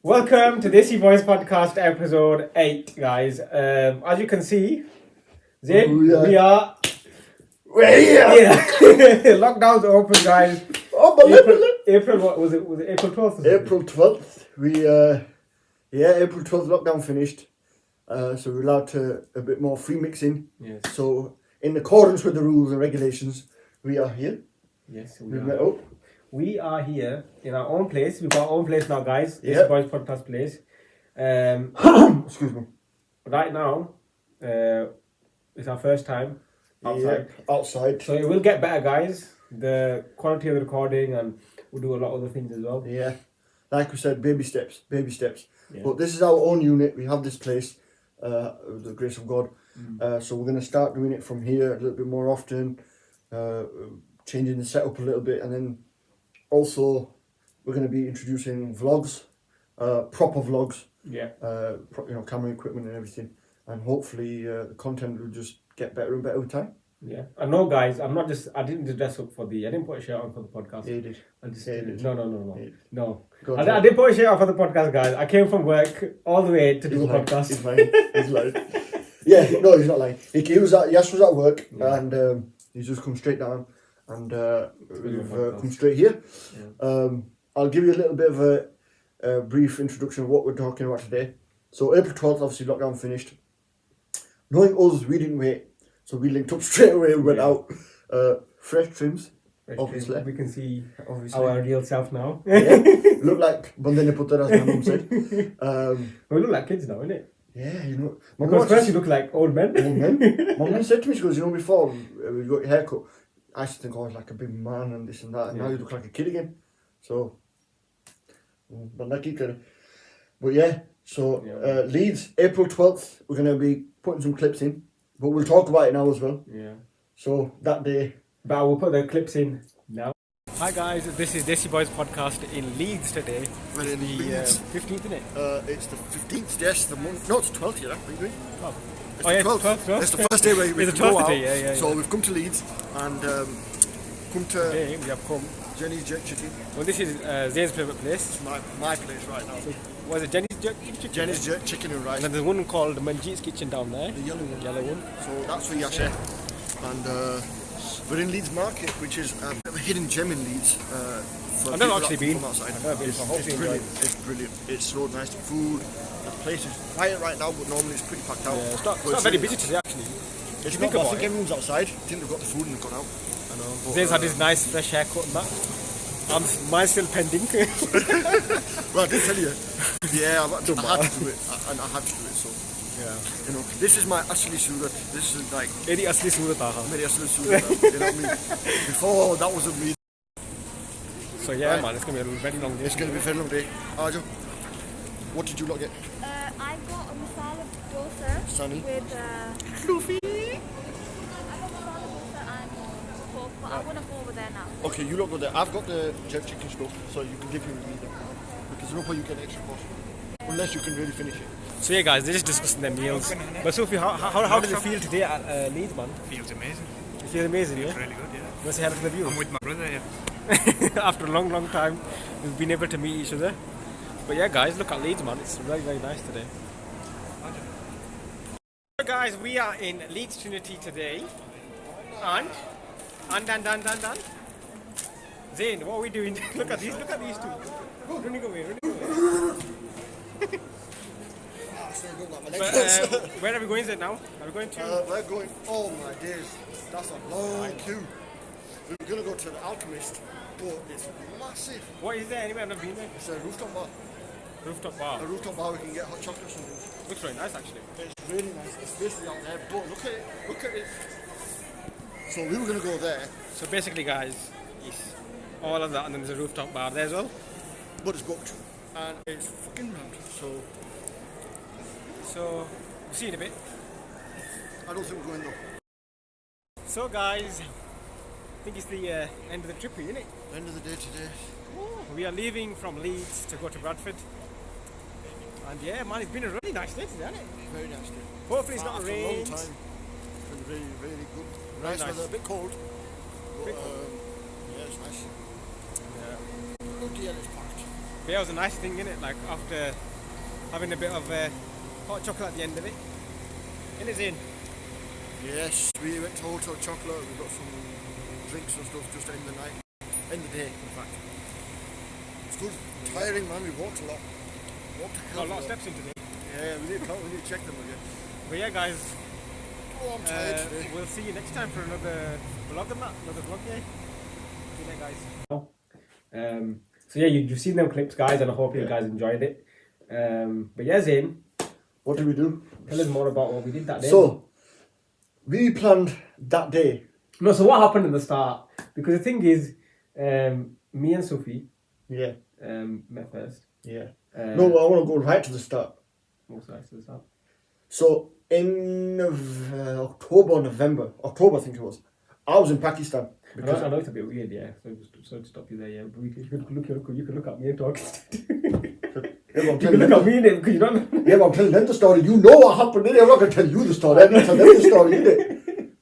Welcome to Desi Boyz Podcast episode 8, guys. As you can see, Zain, we are here. Lockdown's open, guys. April, what was it? Was it April 12th? April 12th. April 12th lockdown finished. So we're allowed to a bit more free mixing. Yes. So in accordance with the rules and regulations, we are here. Yes, We've met up. We are here in our own place. We've got our own place now, guys. Yep. Desi Boyz Podcast place. Excuse me. Right now, it's our first time outside. Outside. So it will get better, guys. The quality of the recording, and we'll do a lot of other things as well. Yeah. Like we said, baby steps. Yeah. But this is our own unit. We have this place, with the grace of God. So we're going to start doing it from here a little bit more often, changing the setup a little bit, and then also we're going to be introducing vlogs, proper vlogs. Yeah. Camera equipment and everything, and hopefully the content will just get better and better with time. Yeah. I know, guys. I didn't just dress up I didn't put a shirt on for the podcast. Yeah, you did. I just Yeah, you did. did. No. Yeah. No. Go I on, did put a shirt on for the podcast, guys. I came from work all the way to do He's the lying. podcast. He's lying. He's lying. Yeah, no, he's not lying. Yash was at work, and he's just come straight down, and we've come straight here. Yeah. I'll give you a little bit of a brief introduction of what we're talking about today. So April 12th, obviously lockdown finished. Knowing us, we didn't wait, so we linked up straight away. We went out, fresh trims. Obviously. We can see Obviously, our real self now. yeah, look like Bandene Putter, as my mum said. We look like kids now, innit? Yeah, Because first you look like old men. Old man. My mum said to me, she goes, before we got your haircut, I used to think I was like a big man and this and that, and now you look like a kid again. So, but lucky kind. But yeah, so Leeds, April 12th, we're going to be putting some clips in, but we'll talk about it now as well. Yeah. So that day. But we'll put the clips in now. Hi guys, this is Desi Boyz Podcast in Leeds today. We're in The Leeds. 15th, isn't it? It's the 15th, yes, the month. No, it's the 12th, yeah. What are you doing? Oh. It's Oh, yeah, the 12th. 12th. It's the first day where we It's can the go 12th out. day, yeah. So we've come to Leeds and come to Today we have come. Jenny's Jerk Chicken. Well, this is Zayn's favourite place. It's my place right now. Was it Jenny's Jerk Chicken? Jenny's Jerk Chicken and rice. And then there's one called Manjeet's Kitchen down there. The yellow one. Yellow one. So that's for Yasha. And we're in Leeds Market, which is a bit of a hidden gem in Leeds. I've never actually been. From outside. I've never been, so I hope It's you brilliant. enjoy It's brilliant. It's so nice. The food, the place is quiet right now, but normally it's pretty packed out. Yeah, it's But not very really busy nice. today actually. It's Think not, I about think it. everyone's outside. I think they've got the food and they've gone out. I know. But, Zayn's had his nice fresh haircut and that. Mine's still pending. well, I did tell you. Yeah, I had to do it. I had to do it. So, Yeah. this is my asli surat. This is like Eri asli surat aha. my asli surat. You know what I mean? Before that wasn't me. So yeah, Right. man, it's gonna be a very long day. It's going to be a very long day. Arjo, what did you lot get? I got a masala dosa Sunny. with Fluffy. I got masala dosa and pork, but I want to go over there now. Okay, you lot go there. I've got the jerk chicken stuff, so you can give me the because no point you get extra cost unless you can really finish it. So yeah, guys, they're just discussing their meals. But Sophie, how does it feel today at Leeds, man? Feels amazing. You feel amazing, yeah? It's really good, yeah. You want to say hello to the view? I'm with my brother, yeah. After a long time, we've been able to meet each other. But yeah, guys, look at Leeds, man. It's very nice today. So guys, we are in Leeds Trinity today. And Zayn, what are we doing? Look at these two. Running away. But, where are we going Zayn now? Are we going to... We're going. Oh my days, that's a long queue. We're gonna go to the Alchemist, but it's massive. What is there anyway? I've never been there. It's a rooftop bar. Rooftop bar. A rooftop bar we can get hot chocolates and things. Looks very nice actually. It's really nice. It's basically out there, but look at it. Look at it. So we were gonna go there, So basically, guys, it's all of that, and then there's a rooftop bar there as well. but it's booked, and it's fucking round. So we'll see you in a bit. I don't think we're going though. So guys, I think it's the end of the trip here, isn't it? End of the day today. We are leaving from Leeds to go to Bradford. And yeah, man, it's been a really nice day today, hasn't it? Very nice day. Hopefully it's not After rained. a long time. It's been really, really good. Very Nice nice. weather, a bit cold. But, yeah, it's nice. Yeah. Lucky and it's packed. But yeah, it was a nice thing, innit? Like after having a bit of hot chocolate at the end of it. In it's in. Yes, we went to Hotel Chocolate, we got some drinks and stuff just end the night. End the day, in fact. It's good. Tiring, man, we walked a lot. Got a lot of steps into it. Yeah, we need to check them again. But yeah, guys, Oh, I'm tired today. we'll see you next time for another vlog on that. Another vlog, yeah. See you later, guys. So yeah, you've seen them clips, guys, and I hope you guys enjoyed it. But yeah, Zayn, What did we do? tell us more about what we did that day. So, we planned that day. No, so what happened in the start? Because the thing is, me and Sophie Yeah. met first. Yeah. No, I want to go right to the start. What's nice to the start? So, in October, I think it was, I was in Pakistan. I know it's a bit weird, yeah. So to stop you there, yeah. But you can look at me and talk. Yeah, You can look at me innit, because you don't know. yeah, but I'm telling them the story. You know what happened, innit? I'm not going to tell you the story. I'm going to tell them the story, innit?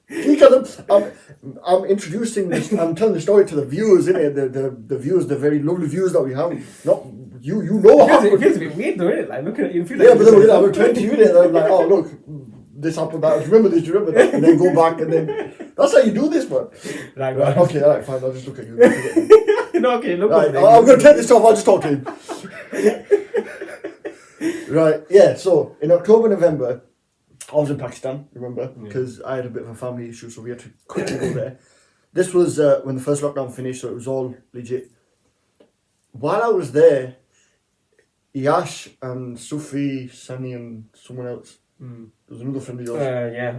Because I'm introducing this, I'm telling the story to the viewers, innit? The viewers, the very lovely viewers that we have. Not you know what happened. It feels a bit weird though, innit? Like, looking at you and feel like... Yeah, but then I'm turning to you, innit? And I'm like, oh, look, this happened, that. Do you remember this? Do you remember that? And then go back, and then... That's how you do this, man. Right, Right, go on. okay, alright, fine, I'll just look at you. No, okay, look Right, at I'm going to take this off, I'll just talk to him. Right, yeah, so in October, November, I was in Pakistan, remember? Because I had a bit of a family issue, so we had to quickly go there. This was when the first lockdown finished, so it was all legit. While I was there, Yash and Sufi, Sunny and someone else, there was another friend of yours. yeah,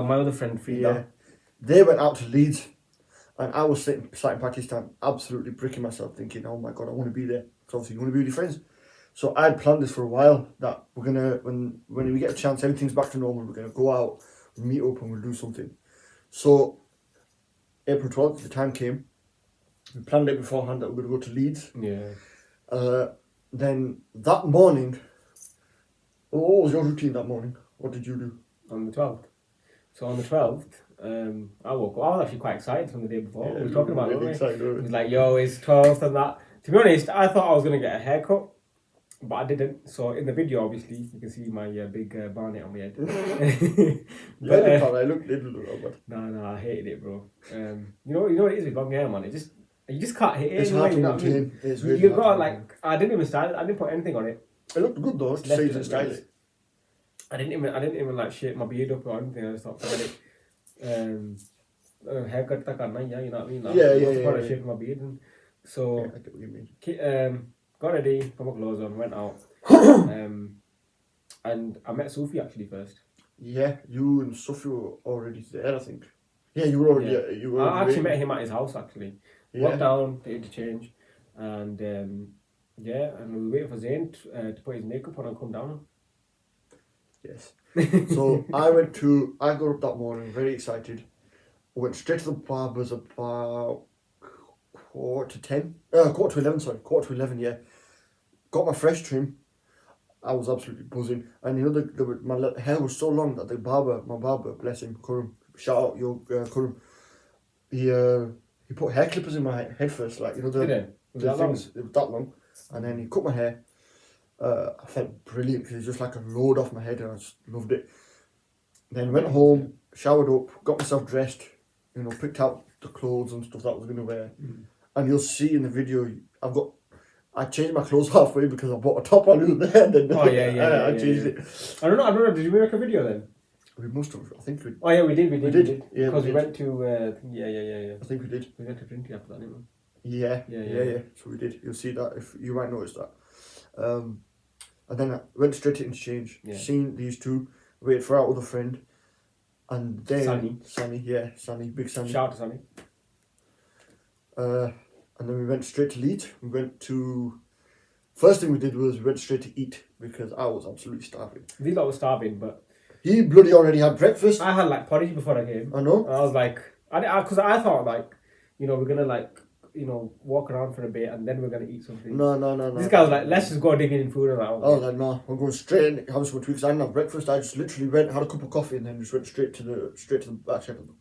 my other friend, Frida. Yeah. They went out to Leeds, and I was sat in Pakistan, absolutely bricking myself, thinking, oh my god, I want to be there. So obviously you want to be with your friends. So I had planned this for a while, that we're going to, when we get a chance, everything's back to normal, we're going to go out, meet up and we'll do something. So April 12th, the time came. We planned it beforehand that we were going to go to Leeds. Yeah. Then that morning, what was your routine that morning? What did you do? On the 12th. So on the 12th, I woke up. I was actually quite excited from the day before. Yeah, we were talking about it, really weren't excited, we? weren't It we? was like, yo, it's 12th and that. To be honest, I thought I was going to get a haircut, but I didn't. So in the video, obviously, you can see my big barnet on my head. But, I looked little, but No, I hated it, bro. You know what it is with long hair, man. You just can't hit it. it's anyway, hard to you know what I mean? maintain. It's really You hard got to like, I didn't even style it. I didn't put anything on it. It looked good though, to say it's stylish. I didn't even like shape my beard up or anything. I just thought, forget it. Haircut ta karna hi hai, you know what I mean? Like, Yeah. Shape my beard. And so, Yeah, I get what you mean. got ready, put my clothes on, went out. And I met Sophie actually first. Yeah, you and Sophie were already there, I think. Yeah, you were already. Yeah. You were. I actually met him at his house actually. Yeah. Walked down, the interchange, and and we waited for Zayn to put his makeup on and come down. Yes. So I got up that morning, very excited. I went straight to the barber's about 11, yeah. Got my fresh trim. I was absolutely buzzing. And you know, my hair was so long that my barber, bless him, Kurum, shout out your Kurum, he put hair clippers in my head first, like, you know, Did the things, it was that long. And then he cut my hair. I felt brilliant because it's just like a load off my head and I just loved it. Then went home, showered up, got myself dressed, you know, picked out the clothes and stuff that I was going to wear. And you'll see in the video, I changed my clothes halfway because I bought a top on there. And then I changed it. I don't know. Did we make a video then? We must have. I think we. Oh yeah, we did. Yeah, because we did. went to yeah. I think we did. We went to Trinity after that, didn't we? Yeah. So we did. You'll see that if you might notice that. And then I went straight to interchange. Yeah. Seen these two. Waited for our other friend. And then Sunny, big Sunny. Shout out to Sunny. And then we went straight to Leeds. First thing we did was we went straight to eat because I was absolutely starving. These lot were starving, but He bloody already had breakfast. I had like porridge before I came. I know. And I was like, because I thought like, you know, we're gonna like, you know, walk around for a bit and then we're gonna eat something. No. This guy was like, let's just go digging in food and that. I was like, no, we're going straight in, have some tweaks. I didn't have breakfast. I just literally had a cup of coffee and then just went straight to the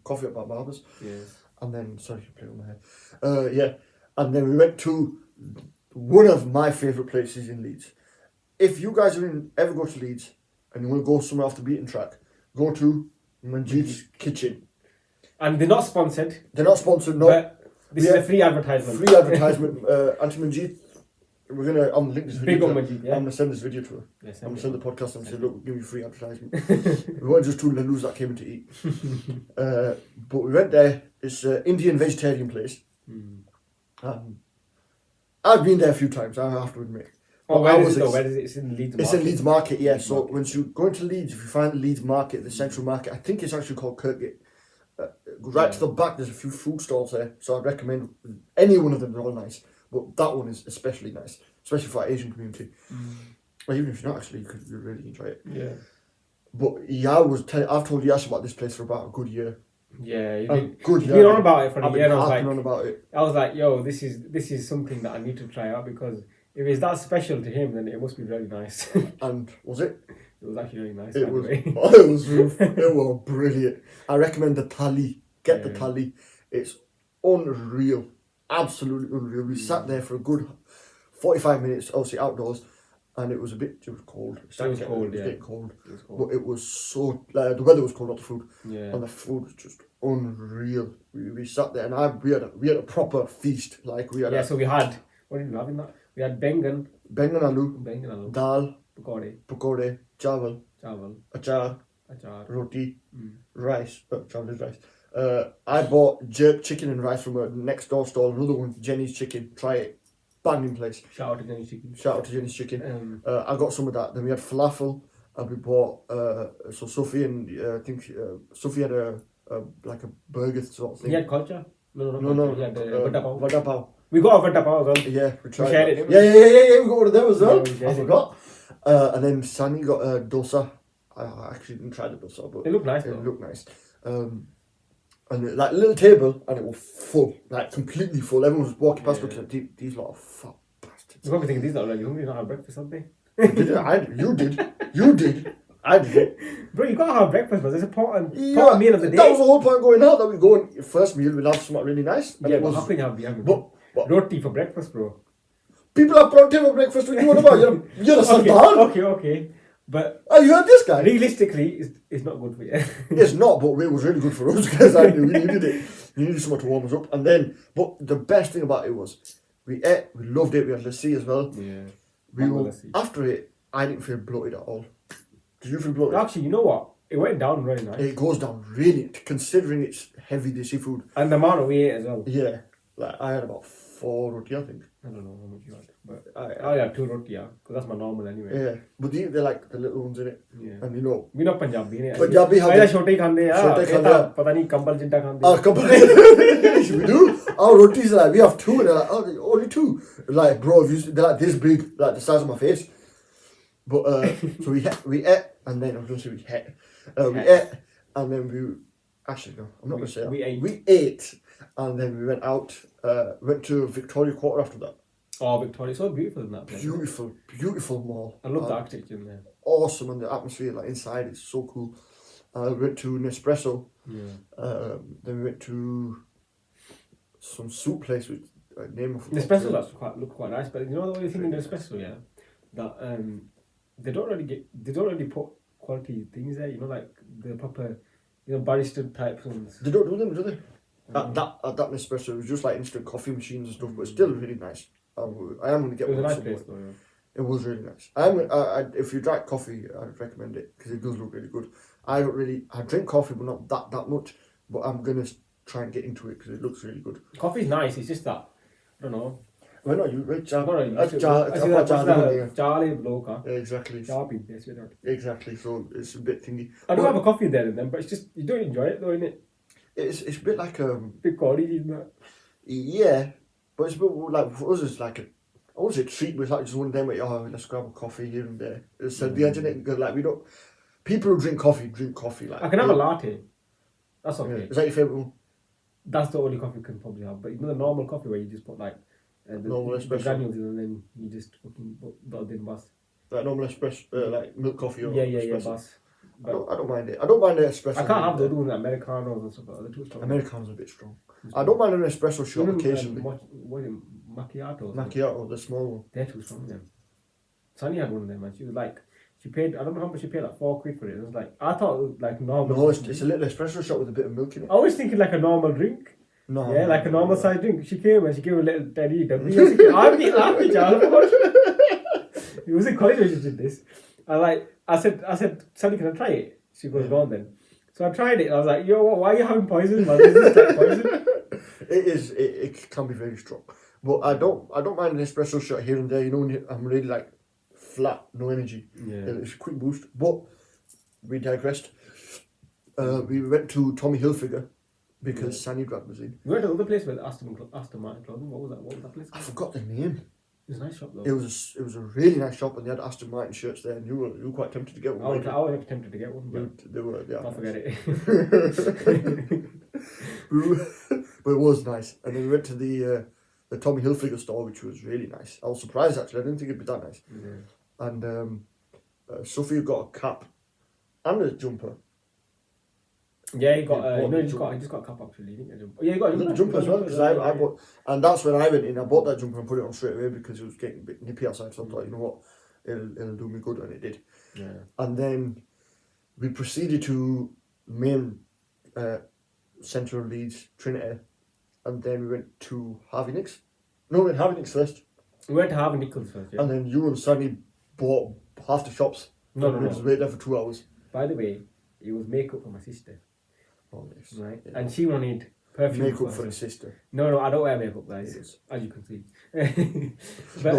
coffee at my barber's. Yeah. And then, sorry, you're playing with my head. Yeah. And then we went to one of my favourite places in Leeds. If you guys ever go to Leeds and you want to go somewhere off the beaten track, go to Manjeet's Kitchen. And they're not sponsored. They're not sponsored, no. But this is a free advertisement. Free advertisement. Auntie Manjeet, I'm gonna link this video. Big on Manjeet, yeah. I'm gonna send this video to her. Yes, I'm gonna send the podcast and say, look, we'll give you free advertisement. We weren't just two lelus that came in to eat. But we went there. It's an Indian vegetarian place. I've been there a few times, I have to admit. Oh, where is it though? Where is it? It's in Leeds Market. It's in Leeds Market, yeah. So once you go into Leeds, if you find the Leeds Market, the central market, I think it's actually called Kirkgate. Right to the back, there's a few food stalls there. So I'd recommend any one of them. They're all nice, but that one is especially nice, especially for our Asian community. Or even if you're not, actually, you could really enjoy it. Yeah. But yeah, I've told Yash about this place for about a good year. Yeah, you've been on about it for a year. I've been on about it. I was like, yo, this is something that I need to try out, because if it's that special to him, then it must be really nice. And was it? It was actually really nice. It was brilliant. I recommend the thali. Get the thali. It's unreal, absolutely unreal. We sat there for a good 45 minutes, obviously outdoors, and it was cold. It was getting cold. But it was so, the weather was cold, not the food. Yeah. And the food was just unreal. We sat there and we had a proper feast. Like we had so we had, what did we have in that? We had bengan aloo, dal, pakode, chawal, achar, roti, rice. Chawal is rice. I bought jerk chicken and rice from a next door stall. Another one, Jenny's Chicken. Try it. Banging place. Shout out to Jenny's Chicken. I got some of that. Then we had falafel, and we bought. So Sophie and I think Sophie had a like a burger sort of thing. He had culture. No. He had vada pav. We got a vada pav as well. Yeah, we tried. We shared it. Yeah. We got one of them as well. Yeah, I forgot. And then Sunny got a dosa. I actually didn't try the dosa, but it looked nice. It looked nice. And like a little table, and it was full, like completely full. Everyone was walking past looking at these lot of fat bastards. You're probably thinking these are really hungry, not have breakfast, aren't they? You did. I did. Bro, you gotta have breakfast, but it's important meal of the day. That was the whole point going out, that we go and first meal, we'll have something really nice. Yeah, but how can you have roti for breakfast, bro? People have brought for breakfast when you want about. You're a sultan. Okay. But you heard this guy? Realistically, it's not good for you. It's not, but it was really good for us because we needed it. We needed someone to warm us up. And then, but the best thing about it was, we ate, we loved it, we had lassi as well. Yeah. After it, I didn't feel bloated at all. Did you feel bloated? Actually, you know what? It went down really nice. It goes down really, considering it's heavy, the seafood. And the amount we ate as well. Yeah. Like, I had about 4 roti, I think. I don't know how much you had. But I had 2 roti, because that's my normal anyway. Yeah. But they're like the little ones in it. Yeah. And you know. We know Punjabi, innit? Punjabi have it. छोटे खाने यार पता नहीं कंबल चिंटा खाते we do. Our rotis are like, we have 2 and they're like, only 2. Like, bro, they're like this big, like the size of my face. But so we ate, and then I was going to say we ate, and then actually no, I'm not going to say that. We ate, and then we went out, went to Victoria Quarter after that. Oh, Victoria, so beautiful in that place. Beautiful mall. I love the architecture in there. Awesome, and the atmosphere, like inside, it's so cool. We went to Nespresso. Yeah. Then we went to some soup place with name of Nespresso look quite nice, but you know the only thing in Nespresso, yeah, that they don't really put quality things there. You know, like the proper, barista type ones. They don't do them, do they? At that Nespresso, it was just like instant coffee machines and stuff, but it's still really nice. I am going to get one. It was a nice place though, yeah. It was really nice. If you like coffee, I'd recommend it because it does look really good. I drink coffee, but not that much. But I'm going to try and get into it because it looks really good. Coffee's nice. It's just that, I don't know. Well, not you, right? Charlie bloke. Exactly. Exactly. So it's a bit thingy. I do have a coffee there and then, but it's just you don't enjoy it though, innit? It's a bit like bit corny, isn't it? Yeah, but it's a bit like for us. It's like I won't say treat, but it's like just one day where let's grab a coffee here and there. It's the internet because like we don't. People who drink coffee. Like I can have a latte. That's okay. Yeah. Is that your favourite one? That's the only coffee you can probably have. But the normal coffee where you just put like normal the granules in and then you just fucking put the in bus. Like normal espresso, like milk coffee or yeah, espresso. Bus. I don't mind it. I don't mind the espresso. I can't have the ones Americanos and stuff like that. They're too strong. Americano's a bit strong. I don't mind an espresso shot occasionally. What is macchiatos? Macchiato, the small one. They're too strong then. Sunny had one of them and she was like, she paid, I don't know how much she paid, like £4 for it. It was like, I thought it was like normal. No, it's a little espresso shot with a bit of milk in it. I was thinking like a normal drink. No. Yeah, like a normal size drink. She came and she gave a little teddy. I was thinking, happy, child. It was in college when she did this. I said, Sunny, can I try it? She goes, go on then. So I tried it and I was like, yo, why are you having poison, man? Is this like poison? It can be very strong. But I don't mind an espresso shot here and there, you know, when I'm really like flat, no energy. Yeah. It's a quick boost. But we digressed. We went to Tommy Hilfiger because Sandy Drag was in. We went to another place with Aston Martin clothing. What was that place called? I forgot the name. It was a nice shop though. It was a really nice shop and they had Aston Martin shirts there and you were quite tempted to get one. I was tempted to get one, but they were, yeah. I'll forget it. But it was nice. And then we went to the Tommy Hilfiger store, which was really nice. I was surprised actually. I didn't think it'd be that nice. Yeah. And Sophie got a cap and a jumper. Yeah, he just got a cap actually. He didn't get a jumper. Yeah, he got a jumper as well. Because I bought, and that's when I went in. I bought that jumper and put it on straight away because it was getting a bit nippy outside. So I thought, you know what, it'll do me good, and it did. Yeah. And then we proceeded to main centre of Leeds, Trinity, and then we went to Harvey Nicks. No, we went Harvey Nicks first. We went to Harvey Nichols first, yeah. And then you and Sunny bought half the shops. No. We just waited there for 2 hours. By the way, it was makeup for my sister. Oh, yes. Right? Yeah. And she wanted perfume. Makeup for her sister. No, I don't wear makeup, guys. Yes. As you can see. But,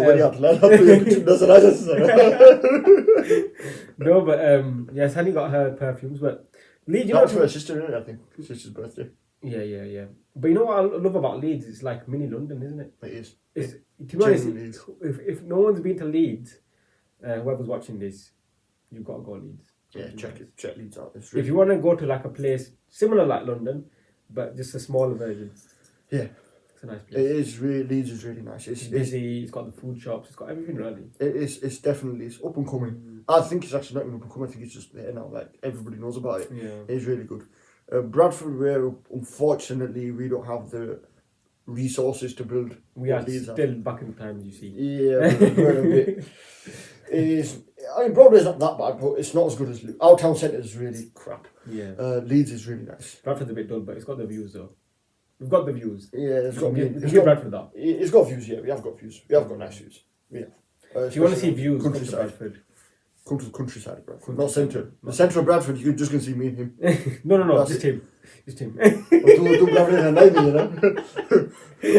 no, but yeah, Sunny got her perfumes, but Leeds, you that know was for her sister, isn't it? I think her sister's birthday. Yeah. But you know what I love about Leeds? It's like mini London, isn't it? It is. It's, to be honest, if no one's been to Leeds, whoever's watching this, you've got to go Leeds. Yeah, check Leeds out. It's if you want to go to like a place similar like London, but just a smaller version. Yeah. It's a nice place. It is really, Leeds is really nice. It's busy, it's got the food shops, it's got everything really. It's definitely, it's up and coming. I think it's actually not even up and coming, I think it's just there now, like everybody knows about it. Yeah. It's really good. Bradford, where unfortunately we don't have the resources to build. We are still back in the times, you see. Yeah, we're a bit. Broadway's not that bad, but it's not as good as our town centre is really crap. Yeah. Leeds is really nice. Bradford's a bit dull, but it's got the views though. We've got the views. Yeah, it's got Bradford that. It's got views. Yeah, we have got views. We have got nice views. Yeah. If you want to see views, come to Bradford. Come to the countryside of Bradford, not centre. The centre of Bradford, you're just gonna see me and him. No, just him. Just him. Don't Bradford and I, you know.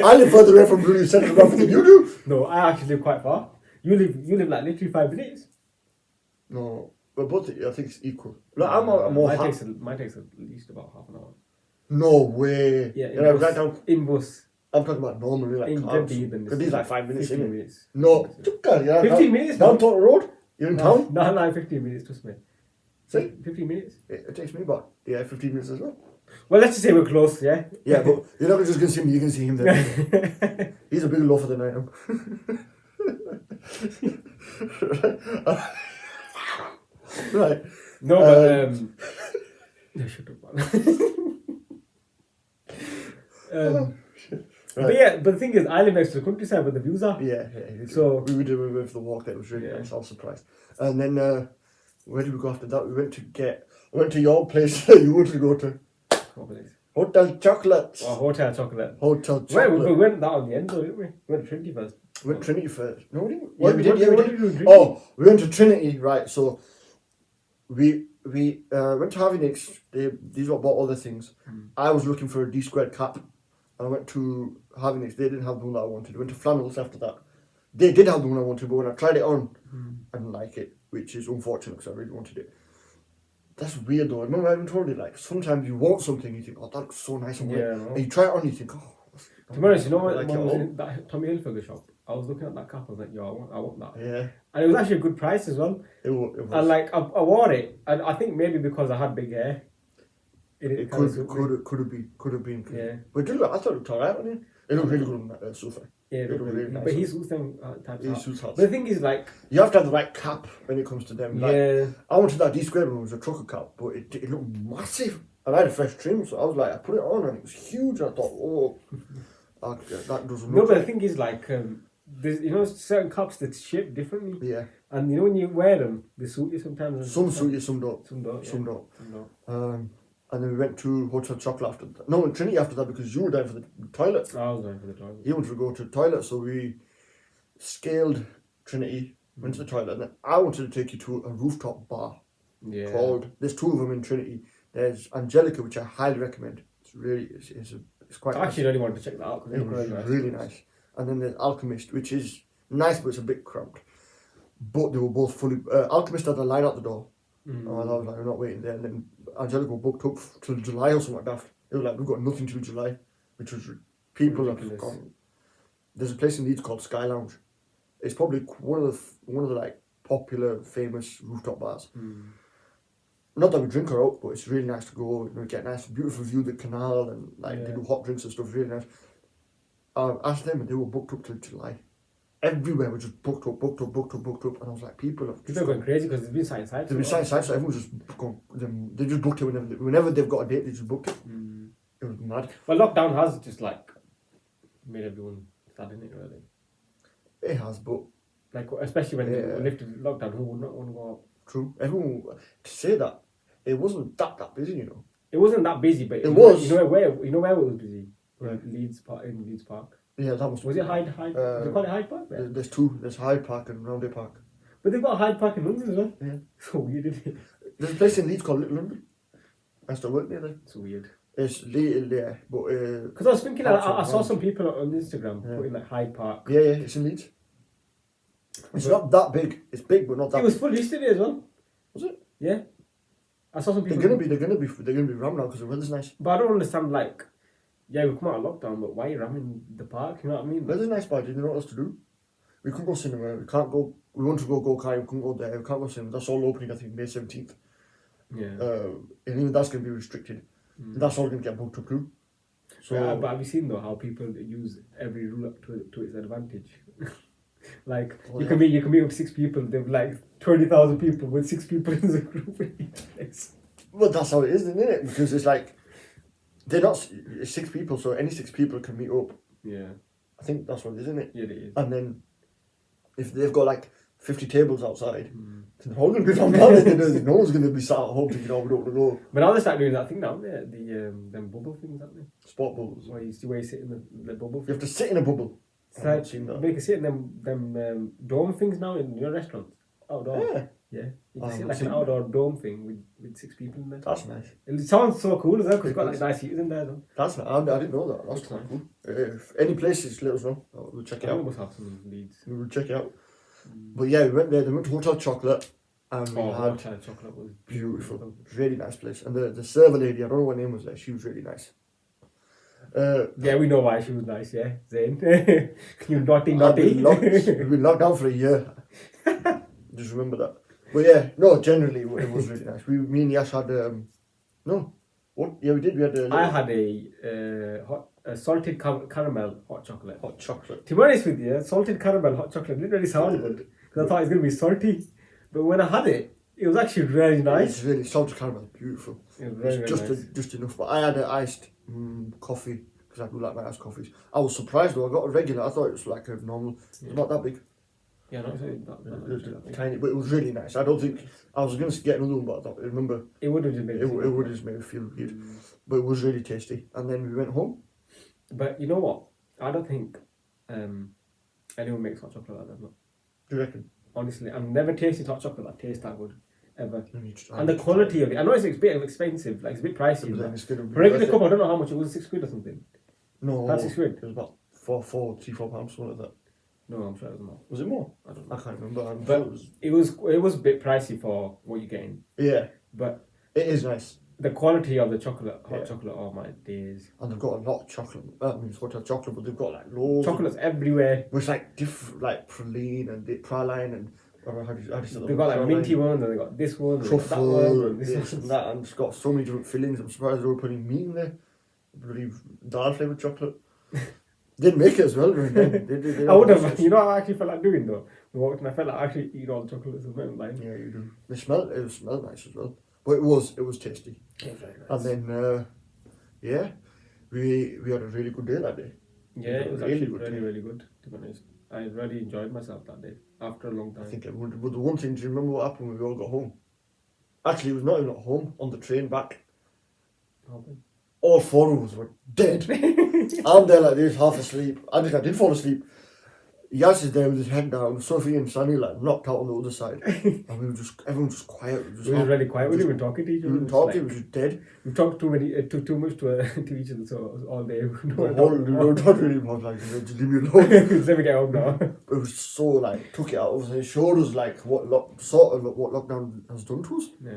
I live further away from the centre of Bradford than you do. No, I actually live quite far. You live like literally 5 minutes. No, but both I think it's equal. Like, I'm more. Mine takes at least about half an hour. No way. Yeah, right down. In bus. I'm talking about normally like cars. Because these like 5 minutes. 15 minutes. No, 15 minutes. Down Total Road. You're in town. No, 15 minutes. Trust me. See, 15 minutes. It takes me about 15 minutes as well. Well, let's just say we're close, yeah. Yeah, but you're not just gonna see me. You can see him there. He's a bigger loafer than I am. Right. No, but no, shut up, man. Right. But yeah, but the thing is, I live next to the countryside where the views are. Yeah. So we did with the walk. That was really nice. I was surprised. And then where did we go after that? I went to your place. You wanted to go to what place? Hotel Chocolate. Oh, Hotel Chocolate. Hotel Chocolate. Wait, we went that on the end though, didn't we? We went to Trinity first. We went to Trinity first. No, we didn't. Yeah, we did. Oh, we went to Trinity, right? So we went to Harvey Nicks. These bought all the things. I was looking for a D squared cap. I went to Harvey Nicks. They didn't have the one that I wanted. I went to Flannels after that. They did have the one I wanted, but when I tried it on, I didn't like it, which is unfortunate because I really wanted it. That's weird though. I remember I even told you, like, sometimes you want something, you think, oh, that looks so nice on weird. And you try it on, you think, oh. To be honest, you know what? When I was in that Tommy Hilfiger shop, I was looking at that cap, I was like, yo, I want that. Yeah. And it was actually a good price as well. It was. And like, I wore it, and I think maybe because I had big hair, It could have been. Yeah. But I thought it looked alright on it. It looked really good on that sofa. Yeah, It looked really nice. but he suits them types He of suits hats. hats. But the thing is, like, You have to have the right cap when it comes to them. Like, yeah, I wanted that D-squared one, it was a trucker cap, but it looked massive. And I had a fresh trim, so I was like, I put it on and it was huge. And I thought, oh, that doesn't no, look. but the thing is, like, there's certain caps that shape differently, Yeah. and when you wear them, they suit you sometimes. And Some suit you, some don't. some don't. Some yeah. don't. Some don't. And then we went to Hotel Chocolate after that. No, in Trinity after that because you were down for the toilet. I was going for the toilet. He wanted to go to the toilet, so we scaled Trinity, went to the toilet, and then I wanted to take you to a rooftop bar Yeah. called. There's two of them in Trinity. There's Angelica, which I highly recommend. It's really, it's quite. I actually really wanted to check that out. 'Cause It was really nice. And then there's Alchemist, which is nice, but it's a bit cramped. But they were both fully. Alchemist had a line out the door. And I was like, I'm not waiting there. And then Angelica booked up till July or something like that. It was like, we've got nothing till July, which was people have Ridiculous. gone. There's a place in Leeds called Sky Lounge. It's probably one of the like popular, famous rooftop bars. Not that we drink her out, but it's really nice to go. Get a nice, beautiful view of the canal, and like they do hot drinks and stuff. Really nice. I asked them, and they were booked up till July. Everywhere was just booked up, and I was like, people have People are going crazy because there's been science sites. They've been science sites, so everyone's just gone. They just booked it whenever they've got a date. They just booked it. It was mad. Well, lockdown has just like made everyone sad, isn't it? Really, It has, but like especially when they lifted lockdown, who would not want to go out? true. Everyone to say that it wasn't that busy, you know. It wasn't that busy, but It was. You know where it was busy? Right. Leeds Park in Leeds Park. Yeah, that was. Was it Hyde? They call it Hyde Park. There? There's two. There's Hyde Park and Roundhay Park. But they've got a Hyde Park in London as well. Yeah. So weird, isn't it? There's a place in Leeds called Little London. I used to work near there. It's weird. It's little there, but Because I was thinking, I saw some people on Instagram putting like Hyde Park. yeah, it's in Leeds. It's not that big. It's big, but not that. It was full yesterday as well. Was it? Yeah. I saw some people. They're gonna be rammed now because the weather's nice. But I don't understand, like, yeah, we come out of lockdown, but why are you ramming the park? You know what I mean? Weather's nice, but you know what else to do? We couldn't go cinema. We can't go. We want to go kart. We couldn't go there. We can't go cinema. That's all opening. I think May 17th. Yeah. And even that's going to be restricted. That's all going to get booked up too. So, yeah, but have you seen though how people use every rule up to its advantage? Like you can meet with 6 people. They've like 20,000 people with 6 people in the group in each place. well, that's how it is, isn't it? Because it's like they're not it's 6 people, so any 6 people can meet up. Yeah. I think that's what it is, isn't it? Yeah, it is. And then if they've got like 50 tables outside, then they're all going to be rammed down. No one's going to be sat at home thinking, "Oh, we don't want to go." But now they start doing that thing now, there, them bubble things, aren't they? Sport bubbles. Where you sit in the bubble. You have to sit in a bubble. It's I've like not seen that. they can sit in them dome things now in your restaurants. Outdoor. Yeah. Yeah. You can I've sit not like seen an outdoor dome thing with 6 people in there. That's nice. It sounds so cool as well because you've got like nice heaters in there. Though. That's nice. I didn't know that. That's quite cool. If any places, let us know. We'll check it We out. must have some leads. We will check it out. But yeah, we went there. They went to Hotel Chocolate, and we had Hotel Chocolate was beautiful, really nice place. And the server lady, I don't know what her name was there. She was really nice. Yeah, we know why she was nice. Yeah, Zayn. You naughty. We've been locked down for a year. Just remember that. But yeah, no, generally it was really nice. Me and Yash had no, what? Yeah, we did. We had I had a salted caramel hot chocolate. hot chocolate. To be honest with you, salted caramel hot chocolate didn't really sound good because I thought it was going to be salty. But when I had it, it was actually really nice. It's really salted caramel, beautiful. It was very, It's very nice. just enough. But I had an iced coffee because I do like my iced coffees. I was surprised though. I got a regular. I thought it was like a normal. It's not that big. Yeah, no, it's not Tiny, but it was really nice. I don't think I was going to get another one, but I thought, remember it would have just made it would have just made me feel good. But it was really tasty. And then we went home. But you know what? I don't think anyone makes hot chocolate like that. No. Do you reckon? Honestly, I've never tasted hot chocolate that tastes that good ever. I need to- I And need the to quality try of it, I know it's a bit expensive, like it's a bit pricey. But then But it's gonna be for a regular worth it. cup, I don't know how much it was, £6 or something. No, That's £6. it was about 4 pounds, something like that. No, I'm sure it was more. Was it more? I don't I know. can't remember. I'm But sure it was. it was a bit pricey for what you're getting. Yeah, But it is nice. the quality of the chocolate, hot Yeah. chocolate, oh my days. And they've got a lot of chocolate. I mean, it's hotel chocolate, but they've got like loads. Chocolate's everywhere. Which like different, like praline and praline and Or how do you say that? They got like minty ones, and they got this one, and that one, and this and that, and it's got so many different fillings. I'm surprised they were putting meat in there. I believe dal flavoured chocolate. Didn't make it as well, but they I would have. You know what I actually felt like doing though? We walked and I felt like actually eating all the chocolates as well. Like. Yeah, you do. It smelled nice as well. But it was tasty. Yeah, very nice. And then yeah, we had a really good day that day. Yeah, it was really actually really good, to be honest. I really enjoyed myself that day after a long time. I think everyone. But the one thing, do you remember what happened when we all got home? Actually, it was not even at home. On the train back, all four of us were dead. I'm there like this, half asleep. I did fall asleep. Yas is there with his head down. Sophie and Sunny like knocked out on the other side, and everyone was just quiet. We were really quiet. We didn't even talking to each other. We didn't talk to him. We were just dead. We talked too much to each other, so all day. We don't talk to him. I was like, just leave me alone. Let me get home now. It was so like took it out of us. It showed us like what lockdown has done to us. Yeah.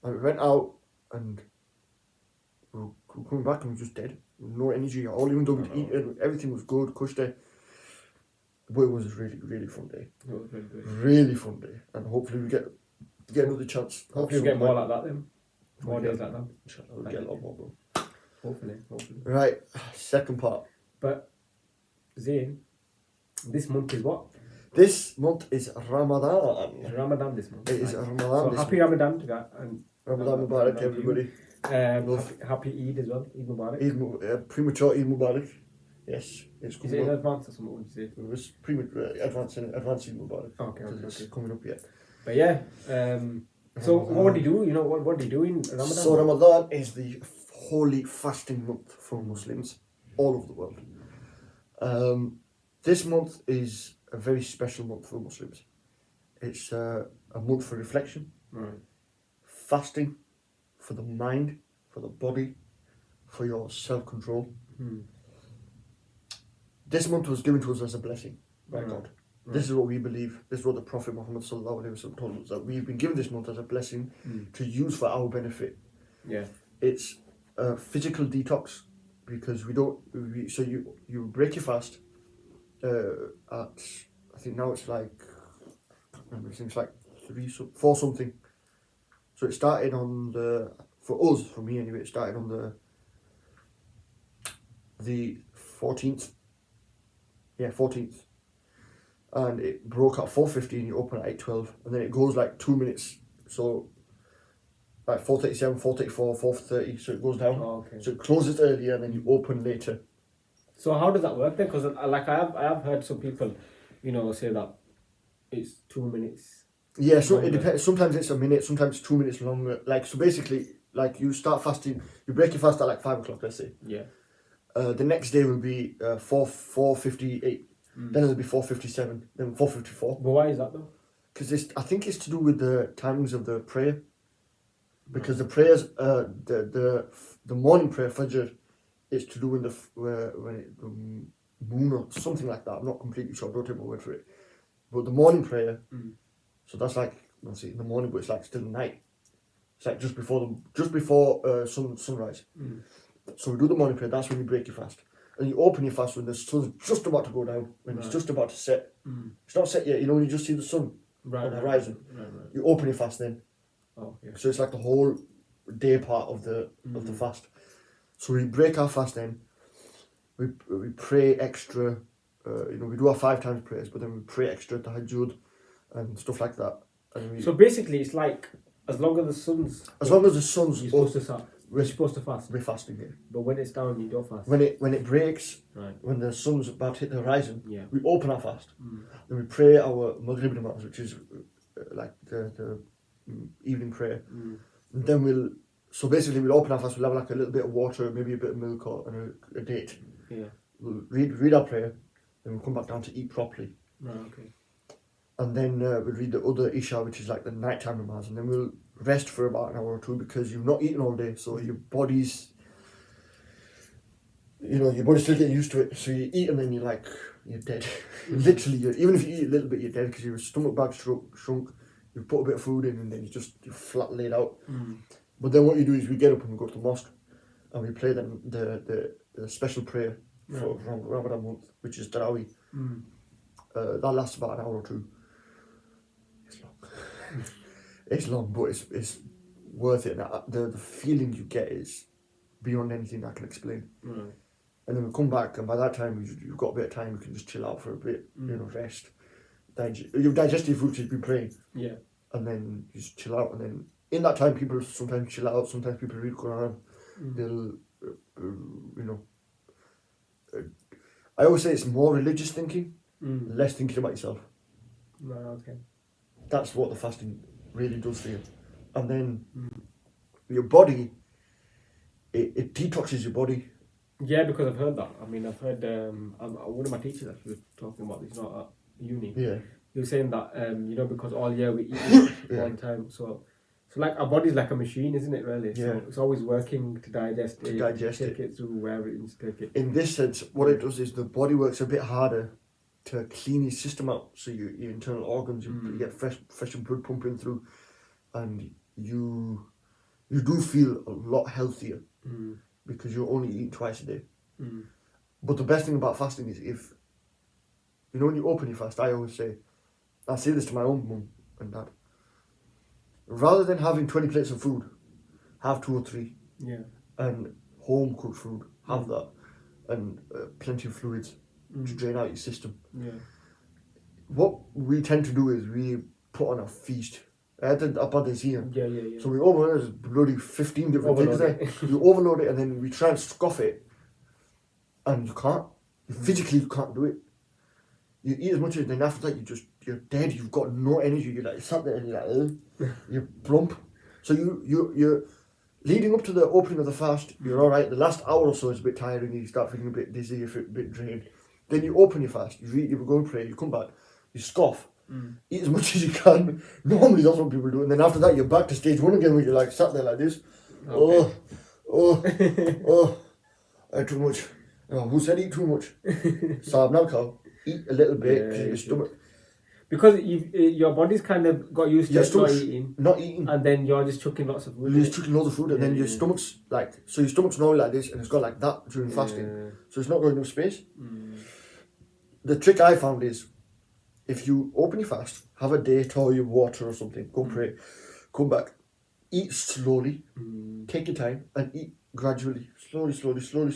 And we went out and we were coming back and we were just dead. No energy at all. Even though we'd eaten, everything was good, cush day. But it was a really, really fun day. It was really good. Really fun day. And hopefully we get another chance. Hopefully we get more like that then. More days like that. We'll get a lot more, bro. Hopefully. Right, second part. But, Zayn, this month is what? This month is Ramadan. It's Ramadan this month. It is right. Ramadan So this happy month. Ramadan to that. And Ramadan Mubarak, everybody. Happy Eid as well. Eid Mubarak. Premature Eid Mubarak. Yes, it's Is it in advance or something? What would you say? It was advancing Mubarak. Okay. It's coming up yet. But yeah, so what do you do? You know, what do you do in Ramadan? So Ramadan is the holy fasting month for Muslims all over the world. This month is a very special month for Muslims. It's a month for reflection, right. Fasting for the mind, for the body, for your self-control. This month was given to us as a blessing by God. Right. This is what we believe. This is what the Prophet Muhammad sallallahu alaihi wasallam told us, that we've been given this month as a blessing to use for our benefit. Yeah, it's a physical detox because so you break your fast at, I think now it's like, I can't remember, it's like 4 something. So it started on for me anyway, it started on the 14th. Yeah, 14th. And it broke at 4:15, you open at 8:12, and then it goes like 2 minutes. So like 4:37, 4:34, 4:30, so it goes down. Oh, okay. So it closes earlier and then you open later. So how does that work then? Because like I have heard some people, say that it's 2 minutes. Yeah, so it depends. Sometimes it's a minute, sometimes it's 2 minutes longer. Like, so basically, like you start fasting, you break your fast at like 5 o'clock, let's say. Yeah. The next day will be 4:58. Then it'll be 4:57. Then 4:54. But why is that though? Because I think it's to do with the timings of the prayer. Because the prayers, the morning prayer Fajr, is to do with the moon or something like that. I'm not completely sure. Don't take my word for it. But the morning prayer, so that's like, let's see, in the morning, but it's like still night. It's like just before sunrise. So we do the morning prayer. That's when you break your fast, and you open your fast when the sun's just about to go down, when it's just about to set. It's not set yet. When you just see the sun on the horizon. Right. You open your fast then. Oh, yeah. So it's like the whole day part of the fast. So we break our fast then. We pray extra. We do our 5 times prayers, but then we pray extra tahajjud and stuff like that. And so basically, it's like as long as the sun's you're supposed to fast. We're fasting here. But when it's down, you don't fast. When it breaks, right. When the sun's about to hit the horizon, we open our fast. Then we pray our Maghrib namaz, which is like the evening prayer. And then we'll open our fast. We'll have like a little bit of water, maybe a bit of milk or a date. Yeah. We'll read our prayer. Then we'll come back down to eat properly. Right. Okay. And then we'll read the other Isha, which is like the nighttime namaz, and then we'll rest for about an hour or 2 because you've not eaten all day, so your body's still getting used to it. So you eat and then you're dead. Literally, even if you eat a little bit, you're dead because your stomach bag's shrunk. You put a bit of food in and then you're flat laid out. But then what you do is we get up and we go to the mosque and we play the special prayer for Ramadan month, which is Tarawih. That lasts about an hour or 2. It's it's long, but it's worth it. And the feeling you get is beyond anything I can explain. Right. And then we come back, and by that time you've got a bit of time. You can just chill out for a bit, rest. You've digested food, you've been praying. Yeah. And then you just chill out, and then in that time people sometimes chill out, sometimes people read Quran. They'll, I always say it's more religious thinking, less thinking about yourself. No, okay. That's what the fasting really does for you. And then your body, it detoxes your body. Yeah, because I've heard that. I mean, I've heard one of my teachers actually was talking about this, not at uni. Yeah. He was saying that, because all year we eat one time. So like our body's like a machine, isn't it, really? Yeah. So it's always working to digest To it. digest take it through wherever it needs to take it. In this sense, what it does is the body works a bit harder to clean your system out. So your internal organs, you get fresh blood pumping through, and you do feel a lot healthier because you're only eating twice a day. But the best thing about fasting is if, when you open your fast, I say this to my own mum and dad, rather than having 20 plates of food, have 2 or 3. Yeah. And home cooked food, have that, and plenty of fluids to drain out your system. Yeah. What we tend to do is we put on a feast. I did up at this here. Yeah. So we overload, there's bloody 15 different things there. You overload it, and then we try and scoff it, and you can't. Physically, you can't do it. You eat as much as, then after that you're dead. You've got no energy. You're like sat there and you're like, you're plump. So you're leading up to the opening of the fast. You're all right. The last hour or so is a bit tiring. You start feeling a bit dizzy, you feel a bit drained. Then you open your fast. You eat. You go and pray. You come back. You scoff. Eat as much as you can. Normally that's what people do. And then after that you're back to stage 1 again, where you're like sat there like this. Okay. I ate too much. Who said eat too much? So now cow. Eat a little bit because your stomach. Because your body's kind of got used to not eating, and then you're just chucking lots of food. You're just chucking loads of food, and then your stomach's so your stomach's normally like this, and it's got like that during fasting, so it's not got enough space. The trick I found is, if you open your fast, have a date or your water or something, go pray, come back, eat slowly, take your time, and eat gradually, slowly, so your stomach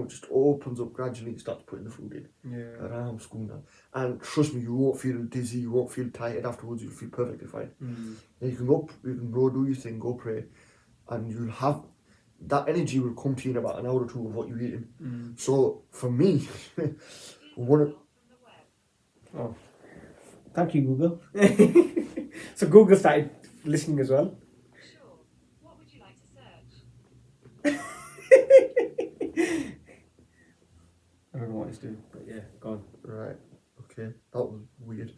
just opens up gradually and starts putting the food in. Around school now. And trust me, you won't feel dizzy, you won't feel tired afterwards, you'll feel perfectly fine. Then you can go do your thing, go pray, and you'll have that energy will come to you in about an hour or 2 of what you're eating. So for me, thank you, Google. So Google started listening as well. I don't know what it's doing, but yeah, go on. Right, okay, that was weird.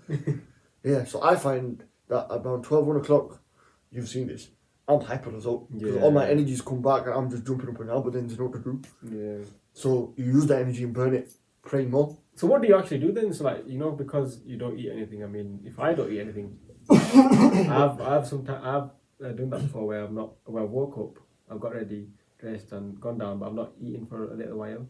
Yeah, so I find that around 12, 1 o'clock, you've seen this, I'm hyper as well. Because all my energies come back and I'm just jumping up and down, but then there's no to do. Yeah. So you use that energy and burn it, praying more. So what do you actually do then? So like, because you don't eat anything, I mean, if I don't eat anything, I've done that before where I woke up, I've got ready, dressed and gone down, but I'm not eating for a little while.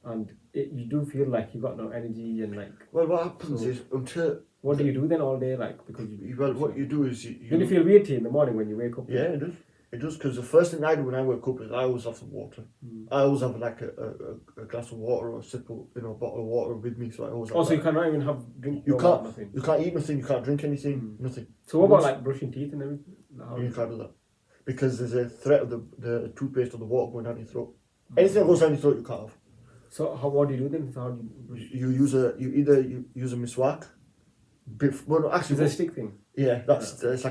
And you do feel like you got no energy and like... Well, what happens is until... What do you do then all day? Like, because what you do is... Don't you feel weird in the morning when you wake up? Yeah, it does. It does, because the first thing I do when I wake up is I always have some water. I always have like a glass of water or a sip of, bottle of water with me, so I always have so you cannot even drink nothing? You can't eat nothing, you can't drink anything, nothing. So what about like brushing teeth and everything? You can't do that. Because there's a threat of the toothpaste or the water going down your throat. Anything that goes down your throat, you can't have. So what do you do then? So how do you brush? You either use a miswak. Actually, is it a stick thing? Yeah, it's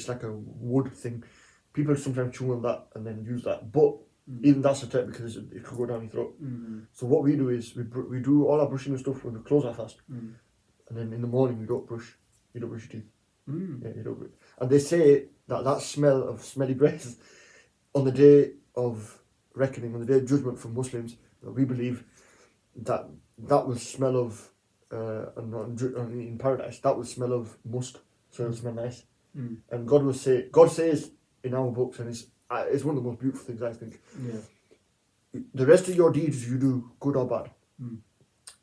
like a wood thing. People sometimes chew on that and then use that, but even that's a threat because it could go down your throat. So what we do is we do all our brushing and stuff when we close our fast, and then in the morning you don't brush your teeth. Yeah, you don't. And they say that smell of smelly breath on the day of reckoning, on the day of judgment for Muslims, we believe that will smell of in paradise, that will smell of musk, so it'll smell nice. And God says in our books, and it's one of the most beautiful things I think. Yeah. The rest of your deeds you do, good or bad,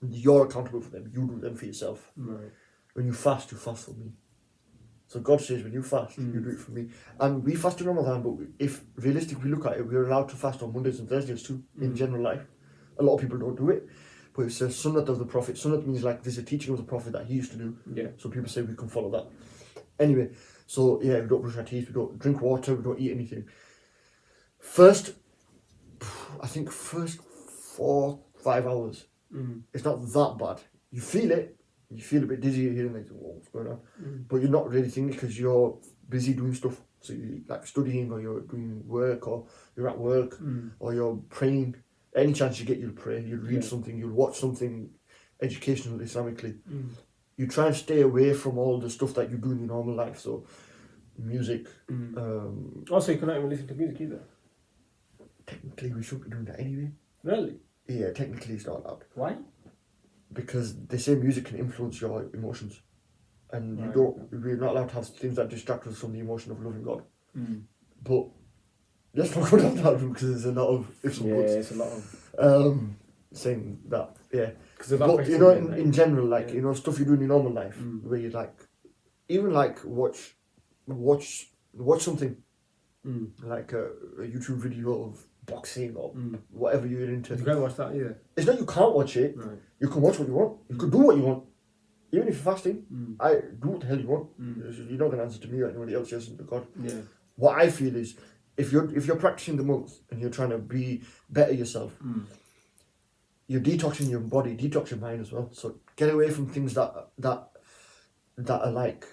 you're accountable for them. You do them for yourself. Right. When you fast for me. So God says when you fast, you do it for me. And we fast in Ramadan, but if realistically we look at it, we're allowed to fast on Mondays and Thursdays too, in general life. A lot of people don't do it. But it's a sunnat of the Prophet. Sunnat means like there's a teaching of the Prophet that he used to do. Yeah. So people say we can follow that. Anyway, so yeah, we don't brush our teeth, we don't drink water, we don't eat anything. First 4-5 hours, it's not that bad. You feel it, you feel a bit dizzy here and there, what's going on? But you're not really thinking because you're busy doing stuff. So you're like studying, or you're doing work, or you're at work, or you're praying. Any chance you get, you'll pray, you'll read something, you'll watch something educational Islamically. You try and stay away from all the stuff that you do in your normal life. So music. Also, you cannot even listen to music either. Technically, we shouldn't be doing that anyway. Really? Yeah, technically it's not allowed. Why? Because they say music can influence your emotions. And we're not allowed to have things that distract us from the emotion of loving God. But let's not go down that route because there's a lot of ifs and buts. It's a lot of... saying that, yeah. But, you know, in general, like, you know, stuff you do in your normal life, where you like, even like watch something, like a YouTube video of boxing or whatever you're into. You can't watch that either. It's not you can't watch it. Right. You can watch what you want. You could do what you want. Even if you're fasting, I do what the hell you want. You're not going to answer to me or anybody else. You're to God. Yeah. What I feel is, if you're practicing the month and you're trying to be better yourself, you're detoxing your body, detox your mind as well. So get away from things that are like,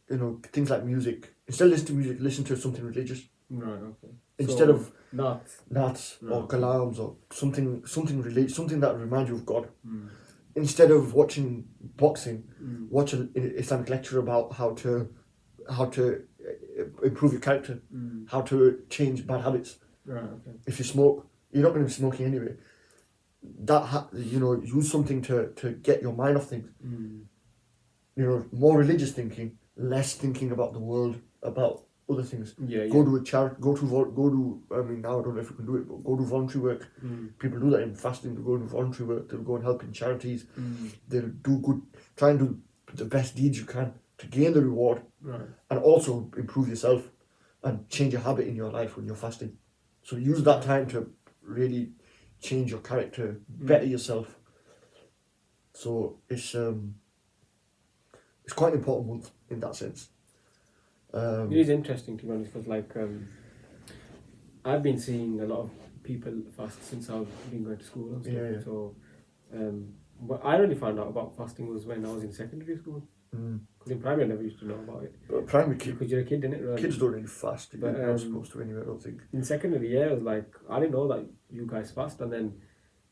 you know, things like music. Instead of listening to music, listen to something religious. Right. Okay. Instead of Nats or kalams or something that reminds you of God. Instead of watching boxing, watch an Islamic lecture about how to improve your character, how to change bad habits. Right. Okay. If you smoke, you're not going to be smoking anyway. Use something to get your mind off things. You know, more religious thinking, less thinking about the world, about other things. Go to a charity. Go to. I mean, now I don't know if we can do it, but go to voluntary work. People do that in fasting. They go to voluntary work. They'll go and help in charities. They'll do good. Try and do the best deeds you can to gain the reward, and also improve yourself and change a habit in your life when you're fasting. So use that time to really change your character, better yourself. So it's quite an important month in that sense. It is interesting, to be honest, because like I've been seeing a lot of people fast since I've been going to school and stuff. So what I really found out about fasting was when I was in secondary school. Because in primary I never used to know about it. But primary because you're a kid, innit? Really? Kids don't really fast. You're not supposed to anyway, I don't think. In secondary, it was like, I didn't know that you guys fast, and then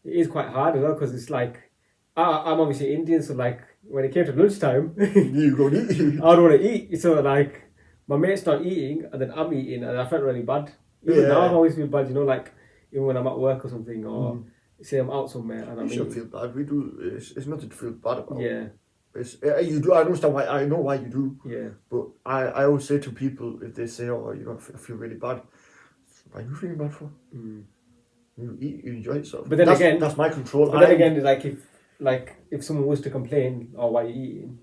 it is quite hard as well, because it's like, I'm obviously Indian, so like, when it came to lunchtime, you go to eat. I don't want to eat, so like, my mate's not eating, and then I'm eating, and I felt really bad. Even now I always feel bad, you know, like, even when I'm at work or something, or say I'm out somewhere, and I'm eating. You shouldn't feel bad, we do, it's nothing to feel bad about. Yeah. You do. I understand why. I know why you do. Yeah. But I always say to people, if they say, "Oh, you know, I feel really bad," why are you feeling bad for? You eat, you enjoy yourself. But then again, that's my control. But then again, if someone was to complain, "Oh, why are you eating?"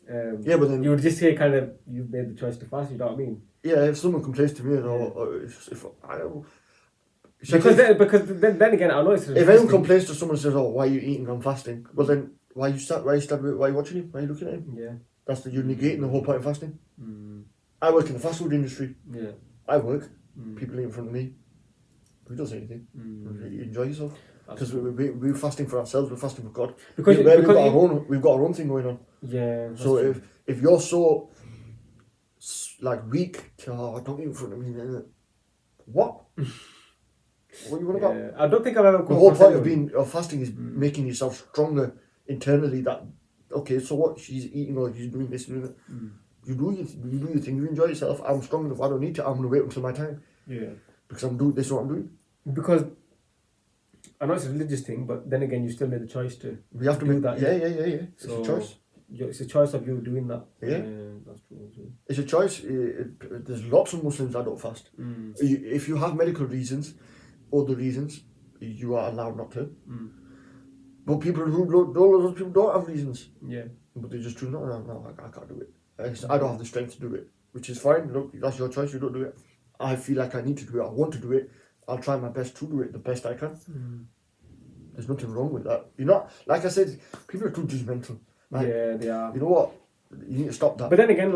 but then you would just say, kind of, you made the choice to fast. You know what I mean? Yeah. If someone complains to me, or if I don't. Because then again, I know it's. If anyone complains to someone and says, "Oh, why are you eating? I'm fasting," well then. Why you watching him? Why are you looking at him? Yeah. You're negating the whole point of fasting. I work in the fast food industry. Yeah. I work. People eat in front of me. We don't say anything. You enjoy yourself. Because we're fasting for ourselves. We're fasting for God. Because we've got our own thing going on. Yeah. So if you're so like weak to don't eat in front of me, then what? What are you on about? I don't think I've ever. The whole point of fasting is making yourself stronger internally. That okay, so what? She's eating or she's doing this and that. You do your thing. You enjoy yourself. I'm strong enough. I don't need to. I'm gonna wait until my time. Yeah. Because I'm doing this. Is what I'm doing. Because I know it's a religious thing, but then again, you still made the choice to. We have to do make that. Yeah. It's a choice. It's a choice of you doing that. Yeah. That's true. It's a choice. There's lots of Muslims that don't fast. If you have medical reasons. Other reasons, you are allowed not to. But people who don't have reasons. Yeah. But they just do not. No, I can't do it. I don't have the strength to do it, which is fine. Look, that's your choice. You don't do it. I feel like I need to do it. I want to do it. I'll try my best to do it the best I can. There's nothing wrong with that. You're not, like I said, people are too judgmental. Like, yeah, they are. You know what? You need to stop that. But then again,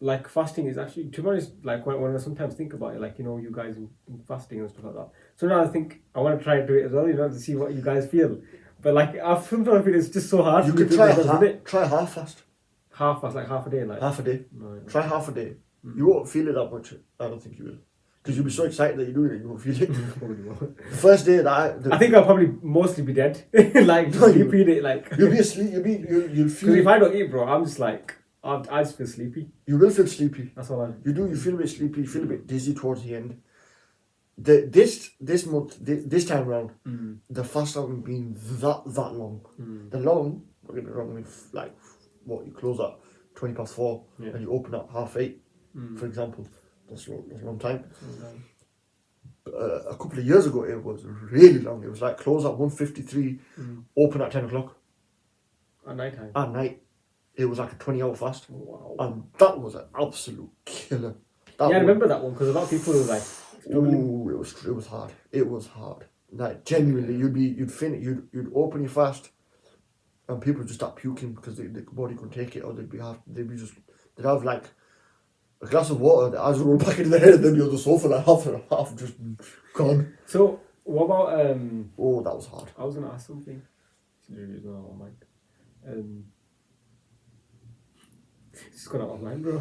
like fasting is actually, to be honest, like when I sometimes think about it, like, you know, you guys in fasting and stuff like that. So now I think I want to try and do it as well, you know, to see what you guys feel. But like, I sometimes feel it's just so hard. You for me can to try do it. try half fast. Half fast, like half a day, like Half a day. No, yeah. Try half a day. You won't feel it that much. I don't think you will. Because you'll be so excited that you're doing it, you won't feel it. The first day that I think I'll probably mostly be dead. Like, just repeat it, like. You'll be asleep, you'll feel Because if I don't eat, bro, I'm just like, I just feel sleepy. You will feel sleepy. That's all I do. You feel a bit sleepy, you feel a bit dizzy towards the end. This month, this time around, the fast hasn't been that long. The long, don't get me wrong, I mean, like, what, you close at 4:20 and you open at 8:30, for example. That's a long time. A couple of years ago, it was really long. It was like close at 1:53, open at 10 o'clock. At night time? At night. It was like a 20-hour fast. Wow. And that was an absolute killer. I remember that one because a lot of people were like, ooh, it was hard. It was hard. Like, genuinely, you'd finish, you'd open your fast, and people would just start puking because the body couldn't take it, or they'd have like a glass of water, the eyes would roll back into their head, and they'd be on the sofa like half and half, just gone. So, what about oh, that was hard. I was gonna ask something. It's not on mind. It's just gone out of mind, bro.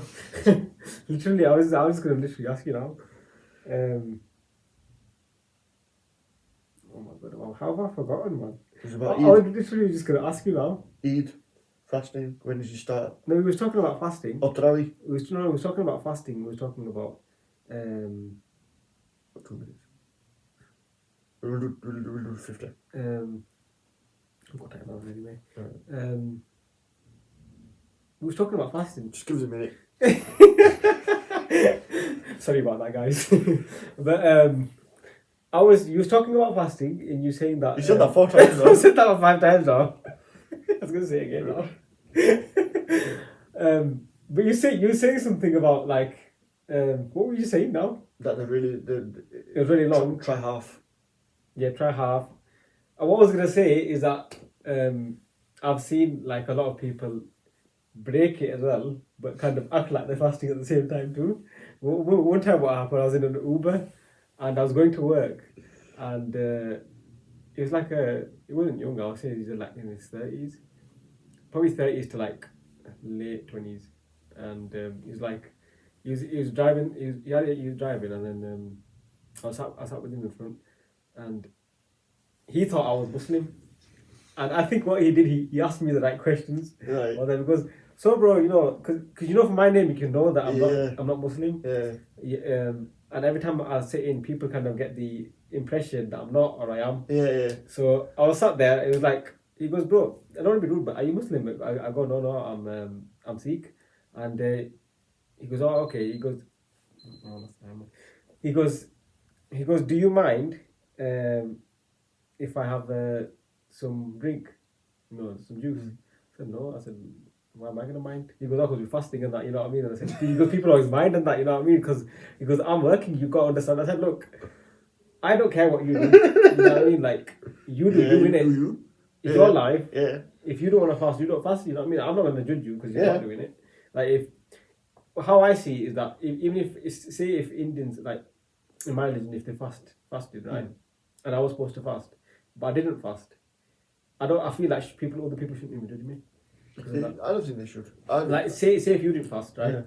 Literally, I was gonna literally ask you now. Oh my god, how have I forgotten, man? It was about I was literally just gonna ask you now. Eid, fasting. When did you start? No, we was talking about fasting. Oh, Tarawih. We was talking about fasting. We was talking about 2 minutes. We'll do 50. I've got time now anyway. Right. We was talking about fasting. Just give us a minute. Sorry about that, guys. But you was talking about fasting, and you saying that you said that 4 times now. I said that 5 times now. I was gonna say it again now. But you were saying something about like what were you saying now? That it was really long. Try half. Yeah, try half. And what I was gonna say is that I've seen like a lot of people break it as well, but kind of act like they're fasting at the same time too. One time what happened, I was in an Uber and I was going to work, and it was like it wasn't young, I was saying he's like in his 30s, probably 30s to like late 20s, and he was driving, he was driving, and then I sat with him in front, and he thought I was Muslim, and I think what he did, he asked me the right questions, right? Or then because, so bro, you know, because you know from my name you can know that I'm not Muslim, and every time I sit in, people kind of get the impression that I'm not or I am. So I was sat there. It was like, he goes, bro, I don't want to be rude, but are you Muslim? I go, no, I'm Sikh, and he goes, oh, okay. He goes, he goes, do you mind if I have some drink? No, some juice. I said, no. I said, why am I going to mind? He goes, oh, because we're fasting and that, you know what I mean? And I said, he goes, people always mind and that, you know what I mean? Because he goes, I'm working, you've got to understand. I said, look, I don't care what you do. You know what I mean? Like, you do you, innit? It's your life. Yeah. If you don't want to fast, you don't fast, you know what I mean? I'm not going to judge you because you're not doing it. Like, how I see it is that even if Indians, like, in my religion, if they fasted, right? And I was supposed to fast, but I didn't fast. I feel like other people shouldn't even judge me. I don't think they should. Like, say if you didn't fast, right?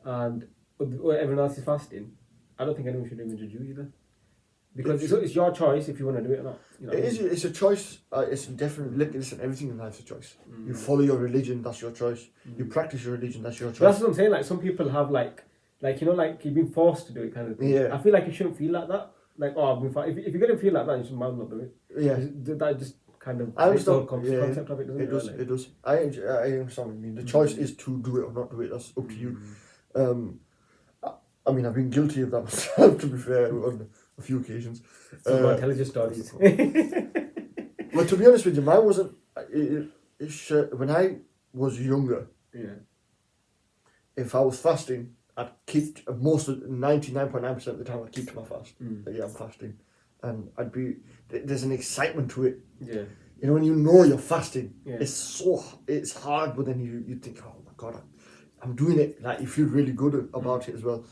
And everyone else is fasting, I don't think anyone should even judge you either. Because it's your choice if you want to do it or not. You know it's a choice. It's definitely, listen, everything in life is a choice. You follow your religion, that's your choice. You practice your religion, that's your choice. But that's what I'm saying. Like, some people have like you know, like you've been forced to do it kind of thing. Yeah. I feel like you shouldn't feel like that. Like, oh, I've been if you're gonna feel like that, you should might not do it. Yeah. That just kind of I understand. Concept of it, doesn't it? It does. I understand what you mean. The choice is to do it or not do it. That's up to you. I mean, I've been guilty of that myself, to be fair, on a few occasions. Intelligent stories. But to be honest with you, mine wasn't. When I was younger, Yeah. If I was fasting, I'd keep most of 99.9% of the time I'd keep to my fast. Yeah, I'm fasting, and there's an excitement to it. Yeah. You know, when you know you're fasting, it's hard, but then you think, oh my God, I'm doing it. Like you feel really good about it as well.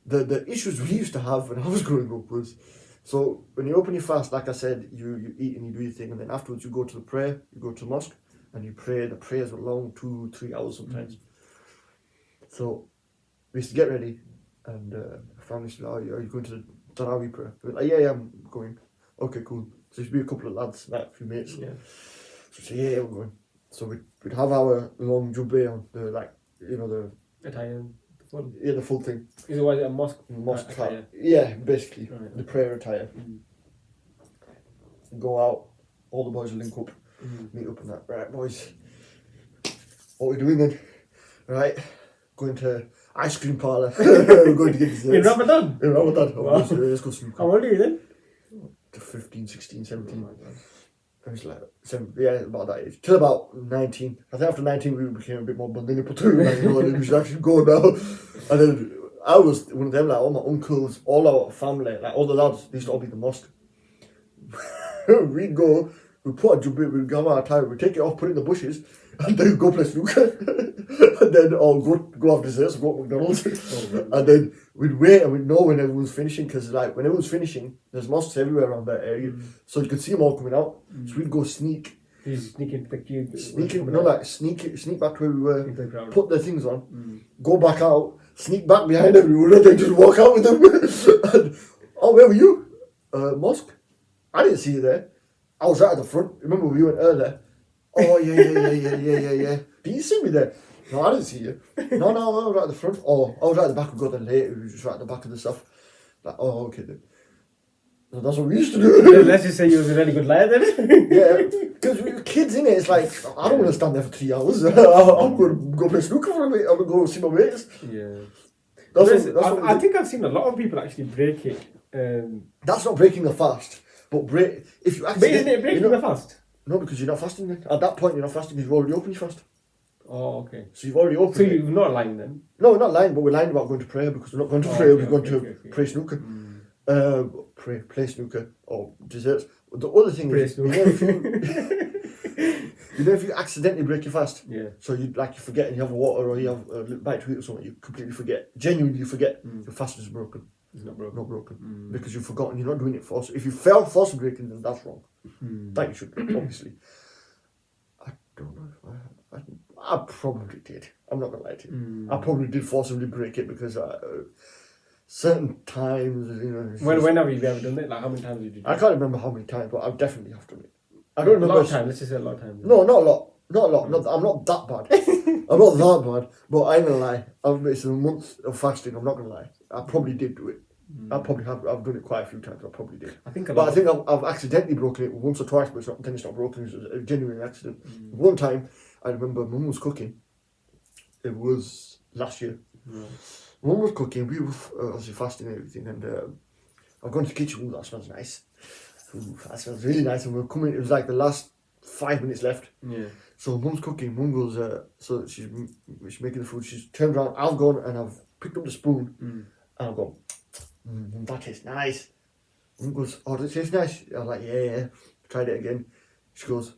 The issues we used to have when I was growing up was, so when you open your fast, like I said, you eat and you do your thing, and then afterwards you go to the prayer, you go to the mosque, and you pray. The prayers were long, 2-3 hours sometimes. So we used to get ready, and family said, "Are you going to the Tarawih prayer?" We were like, yeah, I'm going. Okay, cool. So there used to be a couple of lads, like a few mates. Yeah. So we say, yeah, we're going. So we'd have our long jubbeh on, the Attire. the full thing. Is it what, a mosque? Attire. Yeah, basically. Right. The prayer attire. Go out, all the boys will link up, meet up and that. Right, boys, what are we doing then? Right, going to ice cream parlour. We're going to get desserts. In Ramadan? In Ramadan. Wow. Let's go snooker. How old are you then? 15, 16, 17. Oh my God. I was like, about that age. Till about 19. I think after 19 we became a bit more bundling up to and we should actually go now. And then I was one of them, like all my uncles, all our family, like all the lads, they used to all be at the mosque. We'd go, we'd put a jubbeh, we'd go our time, we'd take it off, put it in the bushes, and then go play snooker. And then go have desserts, go to McDonald's. And then we'd wait and we'd know when everyone was finishing, because like when everyone was finishing, there's mosques everywhere around that area. So you could see them all coming out. So we'd go sneak. You sneak into the queue. Sneak back to where we were, Into the crowd. put the things on, go back out, sneak back behind everyone, and then just walk out with them. And, oh, where were you? Mosque? I didn't see you there. I was right at the front. Remember we went earlier? Oh, yeah. Did you see me there? No, I didn't see you. No, I was right at the front. Oh, I was right at the back. We got there later. We were just right at the back of the stuff. Like, oh, okay then. So that's what we used to do. Let's just say you was a really good liar then. Yeah, because we were kids, innit? It's like, I don't want to stand there for 3 hours. I'm going to go play snooker for a bit. I'm going to go see my mates. Yeah. I I think I've seen a lot of people actually break it. That's not breaking the fast. But if you actually... But isn't it breaking the fast? No, because you're not fasting then. At that point, you're not fasting because you've already opened your fast. Oh, okay. So you've already opened So it. you're not lying then? No, we're not lying, but we're lying about going to prayer because we're not going to prayer, we're going to play snooker. Play snooker or desserts. The other thing is, if you accidentally break your fast, so you forget and you have water or you have a little bite to eat or something, you completely forget. Genuinely, you forget your fast is broken. It's not broken. Not broken. Because you've forgotten, you're not doing it force. If you fell force breaking, then that's wrong. That you should, obviously. I don't know if I probably did. I'm not gonna lie to you. I probably did forcibly break it because certain times, When have you ever done it? Like how many times did you do it? I can't remember how many times, but I've definitely have done it. I don't remember. A lot of times. Let's just say a lot of times. No, not a lot. Not a lot. I'm not that bad. I'm not that bad. But I ain't gonna lie. It's a month of fasting. I'm not gonna lie. I probably did do it. I probably have. I've done it quite a few times. I probably did. I think I've accidentally broken it once or twice, but then it's not broken. It was a genuine accident. One time, I remember Mum was cooking. It was last year. Mum was cooking. We were obviously fasting and everything, and I've gone to the kitchen. Ooh, that smells nice. Ooh, that smells really nice. And we're coming. It was like the last 5 minutes left. Yeah. So Mum's cooking. Mum goes. So she's making the food. She's turned around. I've gone and I've picked up the spoon, and I've gone. That tastes nice. Mum goes, oh, does it taste nice? I'm like, yeah. Tried it again. She goes,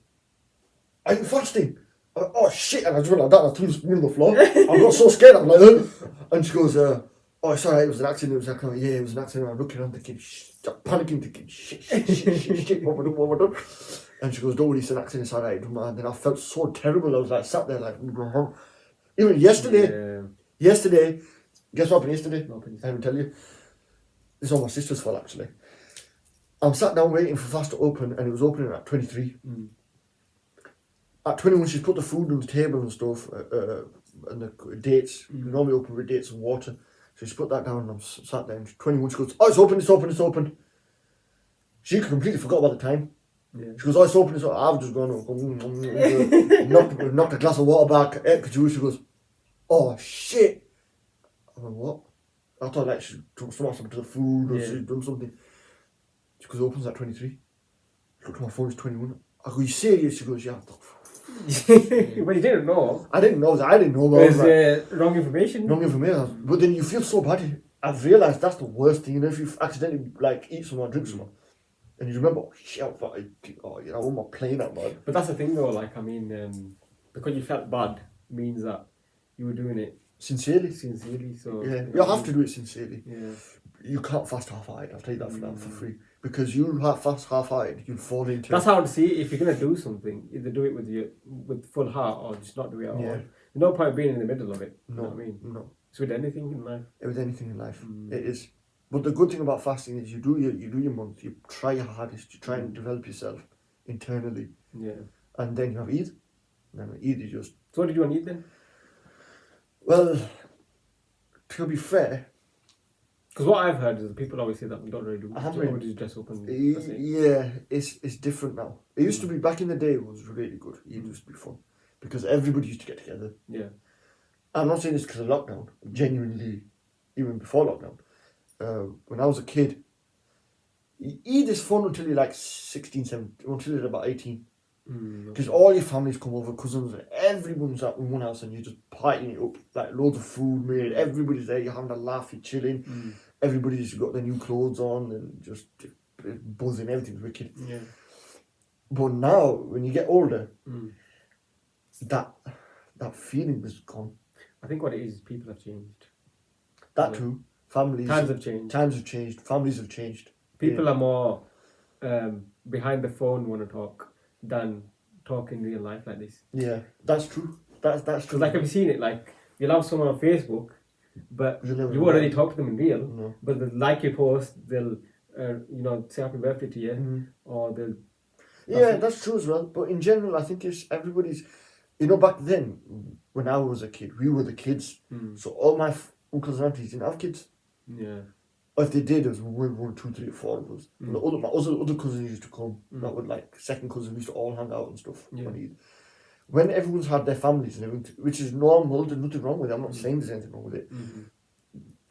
are you fasting? I'm like, oh shit! And I just went like that and I threw the spoon on the floor. I got so scared. I'm like, and she goes, oh, it's alright. It was an accident. It was like, yeah, it was an accident. I'm looking around thinking, panicking, thinking, shit, what have I done? And she goes, don't worry, it's an accident. It's alright. And then I felt so terrible. I was like, sat there like, even yesterday. Yesterday, guess what happened yesterday? I didn't tell you. It's all my sister's fault, actually. I'm sat down waiting for fast to open, and it was opening at 23. At 21, she's put the food on the table and stuff, and the dates. We normally open with dates and water. So she put that down, and I'm sat there, and 21, she goes, oh, it's open. She completely forgot about the time. Yeah. She goes, oh, it's open. I've just gone, knocked a glass of water back, ate the juice. She goes, oh, shit. I went, what? I thought like she took something to the food or she'd done something. She goes, opens at 23. Look at my phone, it's 21. I go, you serious? She goes, yeah. But you didn't know. I didn't know that. I didn't know It about was wrong information. wrong information. But then you feel so bad. I've realised that's the worst thing. You know, if you accidentally like eat someone, drink someone, and you remember, oh shit, I want my plane out, man. But that's the thing though, like, I mean, because you felt bad means that you were doing it Sincerely. so... Yeah, you have to do it sincerely. Yeah. You can't fast half-hearted. I'll tell you that for free. Because you fast half-hearted, you'll fall into... That's how to see if you're going to do something, either do it with full heart or just not do it at all. There's no point being in the middle of it. No, You know what I mean? no. It's with anything in life. With anything in life. It is. But the good thing about fasting is you do your month, you try your hardest, you try and develop yourself internally. Yeah. And then you have Eid. And then Eid is just... So what did you want to eat then? Well, to be fair... Because what I've heard is that people always say that we don't really do I haven't really... just dress up and that's it. Yeah, it's different now. It used to be, back in the day, it was really good. Eid used to be fun. Because everybody used to get together. Yeah. I'm not saying this because of lockdown. Genuinely, even before lockdown. When I was a kid, Eid is fun until you're like 16, 17, until you're about 18. Because all your families come over, cousins, everyone's at one house and you're just partying it up. Like loads of food made, everybody's there, you're having a laugh, you're chilling. Everybody's got their new clothes on and just buzzing, everything's wicked. Yeah. But now, when you get older, that feeling is gone. I think what it is people have changed. That too. Families. Times have changed. Times have changed. Families have changed. People are more behind the phone want to talk than talk in real life like this. Yeah, that's true. That's true. Because like, have you seen it? Like, you'll have someone on Facebook, but You never you know. won't really talk to them in real. No. But they'll like your post, they'll say happy birthday to you, or they'll... Yeah, that's true as well. But in general, I think it's everybody's... You know, back then, when I was a kid, we were the kids. So all my uncles and aunties didn't have kids. Yeah. Or if they did, there was one, two, three, four of us. And my other cousins used to come. That would like second cousins, we used to all hang out and stuff. Yeah. When everyone's had their families and everything, which is normal, there's nothing wrong with it. I'm not saying there's anything wrong with it.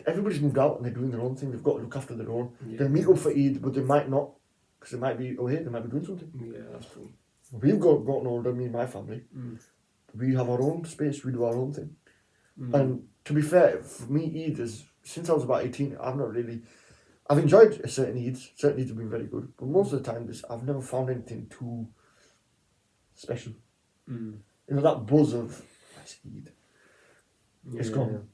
Everybody's moved out and they're doing their own thing. They've got to look after their own. Yeah. They'll meet up for Eid, but they might not, because they might be they might be doing something. Yeah, that's true. We've gotten older, me and my family. We have our own space. We do our own thing. And to be fair, for me, Eid is, since I was about 18, I've enjoyed certain Eids. Certain Eids have been very good, but most of the time, I've never found anything too special. You know, that buzz of that's Eid. It's gone.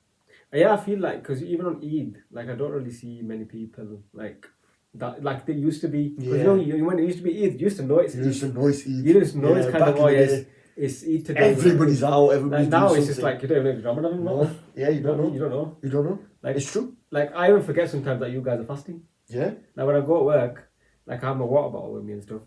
Yeah, I feel like, because even on Eid, like, I don't really see many people like that, like they used to be. Because you know, when it used to be Eid, you used to know it's Eid. You used to know it's Eid. You just know it's kind of, oh yes, it's Eid today. Everybody's out, everybody's like, now doing it's just something. like, you don't even know Ramadan anymore. No. Yeah, you don't know. You don't know. You don't know. Like, it's true. Like, I even forget sometimes that you guys are fasting. Yeah. Like, when I go to work, like, I have my water bottle with me and stuff.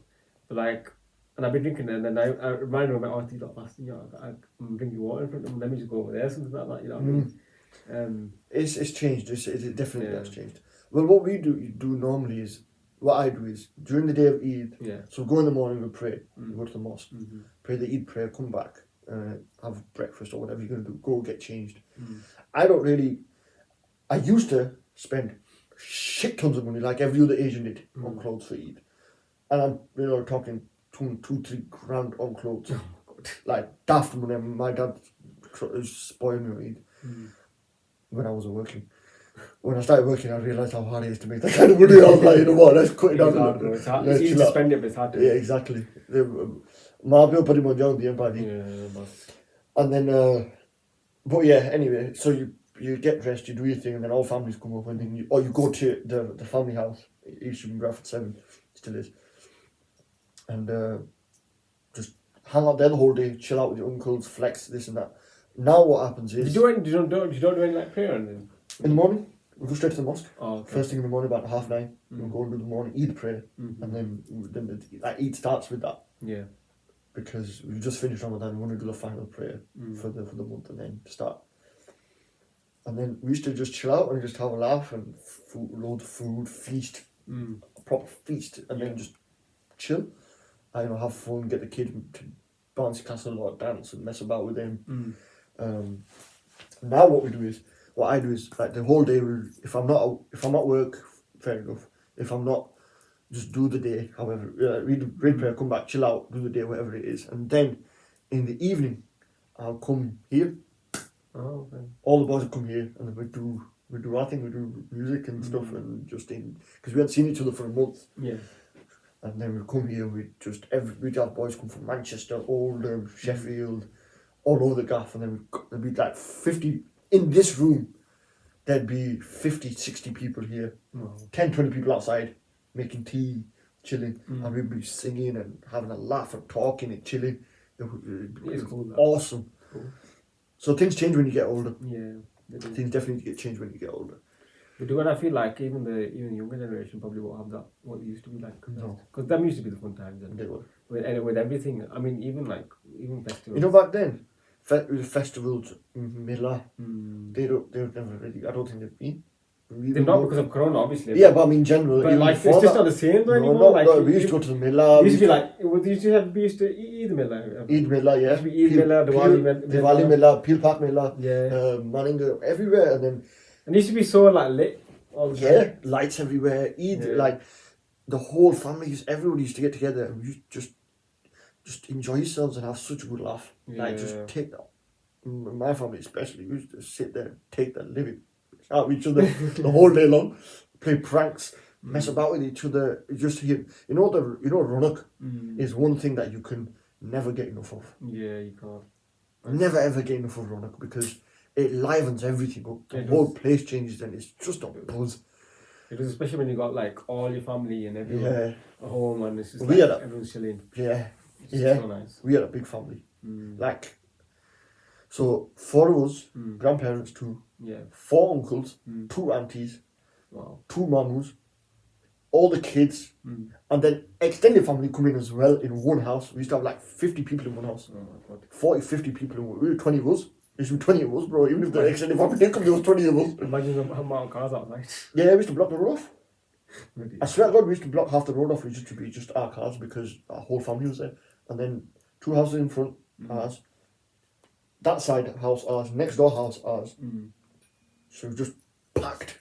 But like, and I've been drinking it, and then I remind them about, oh, you're not fasting, I'm drinking water in front of them, let me just go over there, something like that, you know what I mean? It's changed. It definitely has changed. Well, what we do normally is, what I do is, during the day of Eid, so go in the morning, we pray, we go to the mosque, pray the Eid prayer, come back, have breakfast or whatever you're going to do, go get changed. I used to spend shit tons of money, like every other Asian did, on clothes for Eid. And I'm talking 2-3 grand on clothes. Oh my God. Like daft money. My dad spoiled me on Eid when I wasn't working. When I started working, I realised how hard it is to make that kind of money. I was like, you know what, let's cut it down a little bit. It's hard. It's easy to spend it, but it's hard to... Yeah, exactly. My bill pretty much on the empire. And then, but yeah, anyway, so you get dressed, you do your thing, and then all families come up, and then you go to the family house. It used to be in Bradford 7, still is. And just hang out there the whole day, chill out with your uncles, flex, this and that. Now what happens is... You don't do any like prayer and then? In the morning, we go straight to the mosque. Oh, okay. First thing in the morning, about 9:30, we'll go and do the morning Eid prayer. And then Eid starts with that. Yeah. Because we've just finished Ramadan, we want to do the final prayer for the month and then start. And then we used to just chill out and just have a laugh and load of food, feast, a proper feast, and then just chill. Have fun, get the kids to bouncy castle or dance and mess about with them. Now what I do is like the whole day. If I'm at work, fair enough. If I'm not, just do the day. However, read prayer, come back, chill out, do the day, whatever it is, and then in the evening, I'll come here. Oh, okay. All the boys will come here, and then we do our thing. We do music and stuff, and just because we hadn't seen each other for a month. Yeah. And then we come here. We'd have boys come from Manchester, Oldham, Sheffield, all over the gaff, and then there'd be like 50 in this room. There'd be 50, 60 people here, 10, 20 people outside making tea, chilling, and we'd be singing and having a laugh and talking and chilling. It was cool, awesome. Cool. So things change when you get older. Yeah, things definitely get changed when you get older. But do I feel like even the younger generation probably won't have that what it used to be like. No, because them used to be the fun times. And they were with everything. I mean, even festivals. You know, back then, festivals, Miller, they never really. I don't think they've been. They're not because of Corona, obviously. Yeah, but I mean, general. But like, it's just not the same though anymore. No, we used to go to the Miller. We used to be like, we used to eat the Miller. Eid Miller, yeah. Eid Miller, Diwali Miller, Peel Park Miller, yeah. Manningham, everywhere, and then. And it used to be so like lit all the time. Yeah, lights everywhere. Like the whole family, everybody used to get together and you just enjoy yourselves and have such a good laugh. Yeah. Like just take that. My family especially, we used to sit there and take the living out of each other the whole day long, play pranks, mess about with each other. Just hear, Ronak is one thing that you can never get enough of. Yeah, you can't. Never ever get enough of Ronak because it livens everything up. The whole place changes and it's just a buzz. It was especially when you got like all your family and everyone at home and it's just everyone's chilling. Yeah, so nice. We had a big family. Like, so 4 of us, grandparents 2, 4 uncles, 2 aunties, 2 mamus, all the kids, and then extended family come in as well in one house. We used to have like 50 people in one house. Oh my God. 40, 50 people in one. We were 20 of us. There should be 20 of us, bro. Even if the extended family didn't come, there was 20 of us. Imagine the amount of cars outside. Yeah, we used to block the road off. Really? I swear to God, we used to block half the road off. It used to be just our cars because our whole family was there. And then 2 houses in front, ours. That side house, ours. Next door house, ours. So we just packed.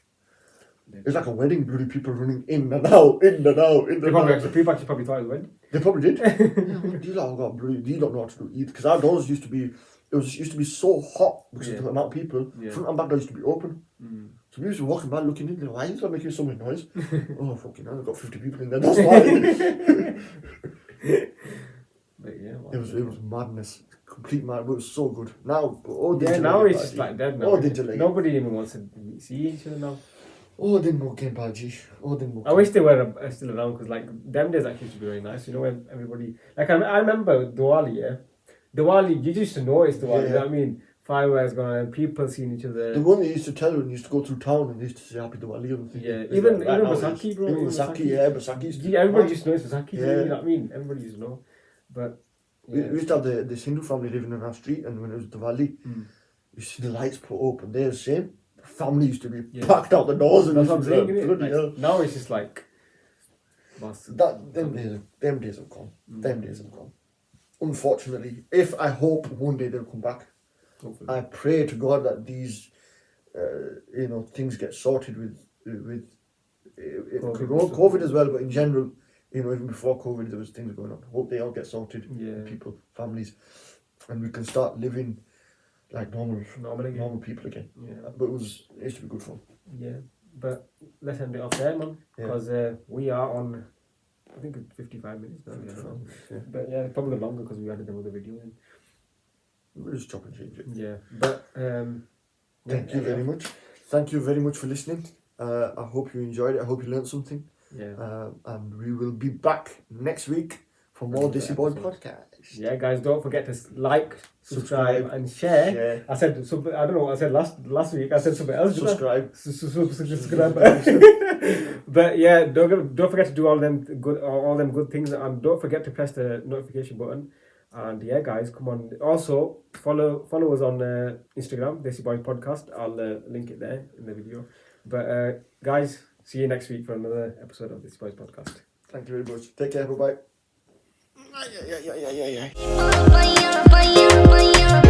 It's like a wedding, bloody people running in and out, in and out, in and out. People actually probably thought it was a wedding. They probably did. These lot got bloody. These don't know what to do either. Because our doors used to be. It used to be so hot because of the amount of people. Front and back door used to be open. So we used to be walking by looking in there. Why is that making so much noise? Oh fucking hell! I've got 50 people in there. That's why. But yeah, it was madness. Complete madness. It was so good. Now, now it's just like dead now. Nobody even wants to see each other now. Oh, they didn't get Baji. I wish they were still around because like them days actually used to be very nice. You know, when everybody like I remember Diwali. Diwali, you used to notice Diwali. You know what I mean? Fireworks going on and people seeing each other. The one they used to tell when you used to go through town and they used to say Happy Diwali and things. Yeah, even Basaki, bro. Even Basaki. Everybody used to know it's Basaki. Yeah. You know what I mean? Everybody used to know. But we used to have this Hindu family living on our street, and when it was Diwali, you see the lights put up, and they're the same. The family used to be packed out the doors, and that's what I'm saying. Now it's just like. Them days have gone. Them days have gone. Unfortunately, I hope one day they'll come back. Hopefully. I pray to God that these, things get sorted with COVID as well. But in general, even before COVID, there was things going on. Hope they all get sorted. Yeah. People, families, and we can start living like normal people again. Yeah. But it used to be good fun. Yeah. But let's end it off there, man. Because we are on. I think it's 55 minutes now. Yeah. But yeah, probably longer because we added another video in. We'll just chop and change it. Yeah, but thank you very much. Thank you very much for listening. I hope you enjoyed it. I hope you learned something. Yeah. And we will be back next week for more Desi Boyz Podcast. Yeah, guys, don't forget to like, subscribe, and share. I said something. I don't know what I said last week. I said something else. Subscribe. Subscribe. But yeah, don't forget to do all them good things, and don't forget to press the notification button. And yeah, guys, come on. Also, follow us on Instagram, Desi Boyz Podcast. I'll link it there in the video. But guys, see you next week for another episode of Desi Boyz Podcast. Thank you very much. Take care. Bye bye. Yeah.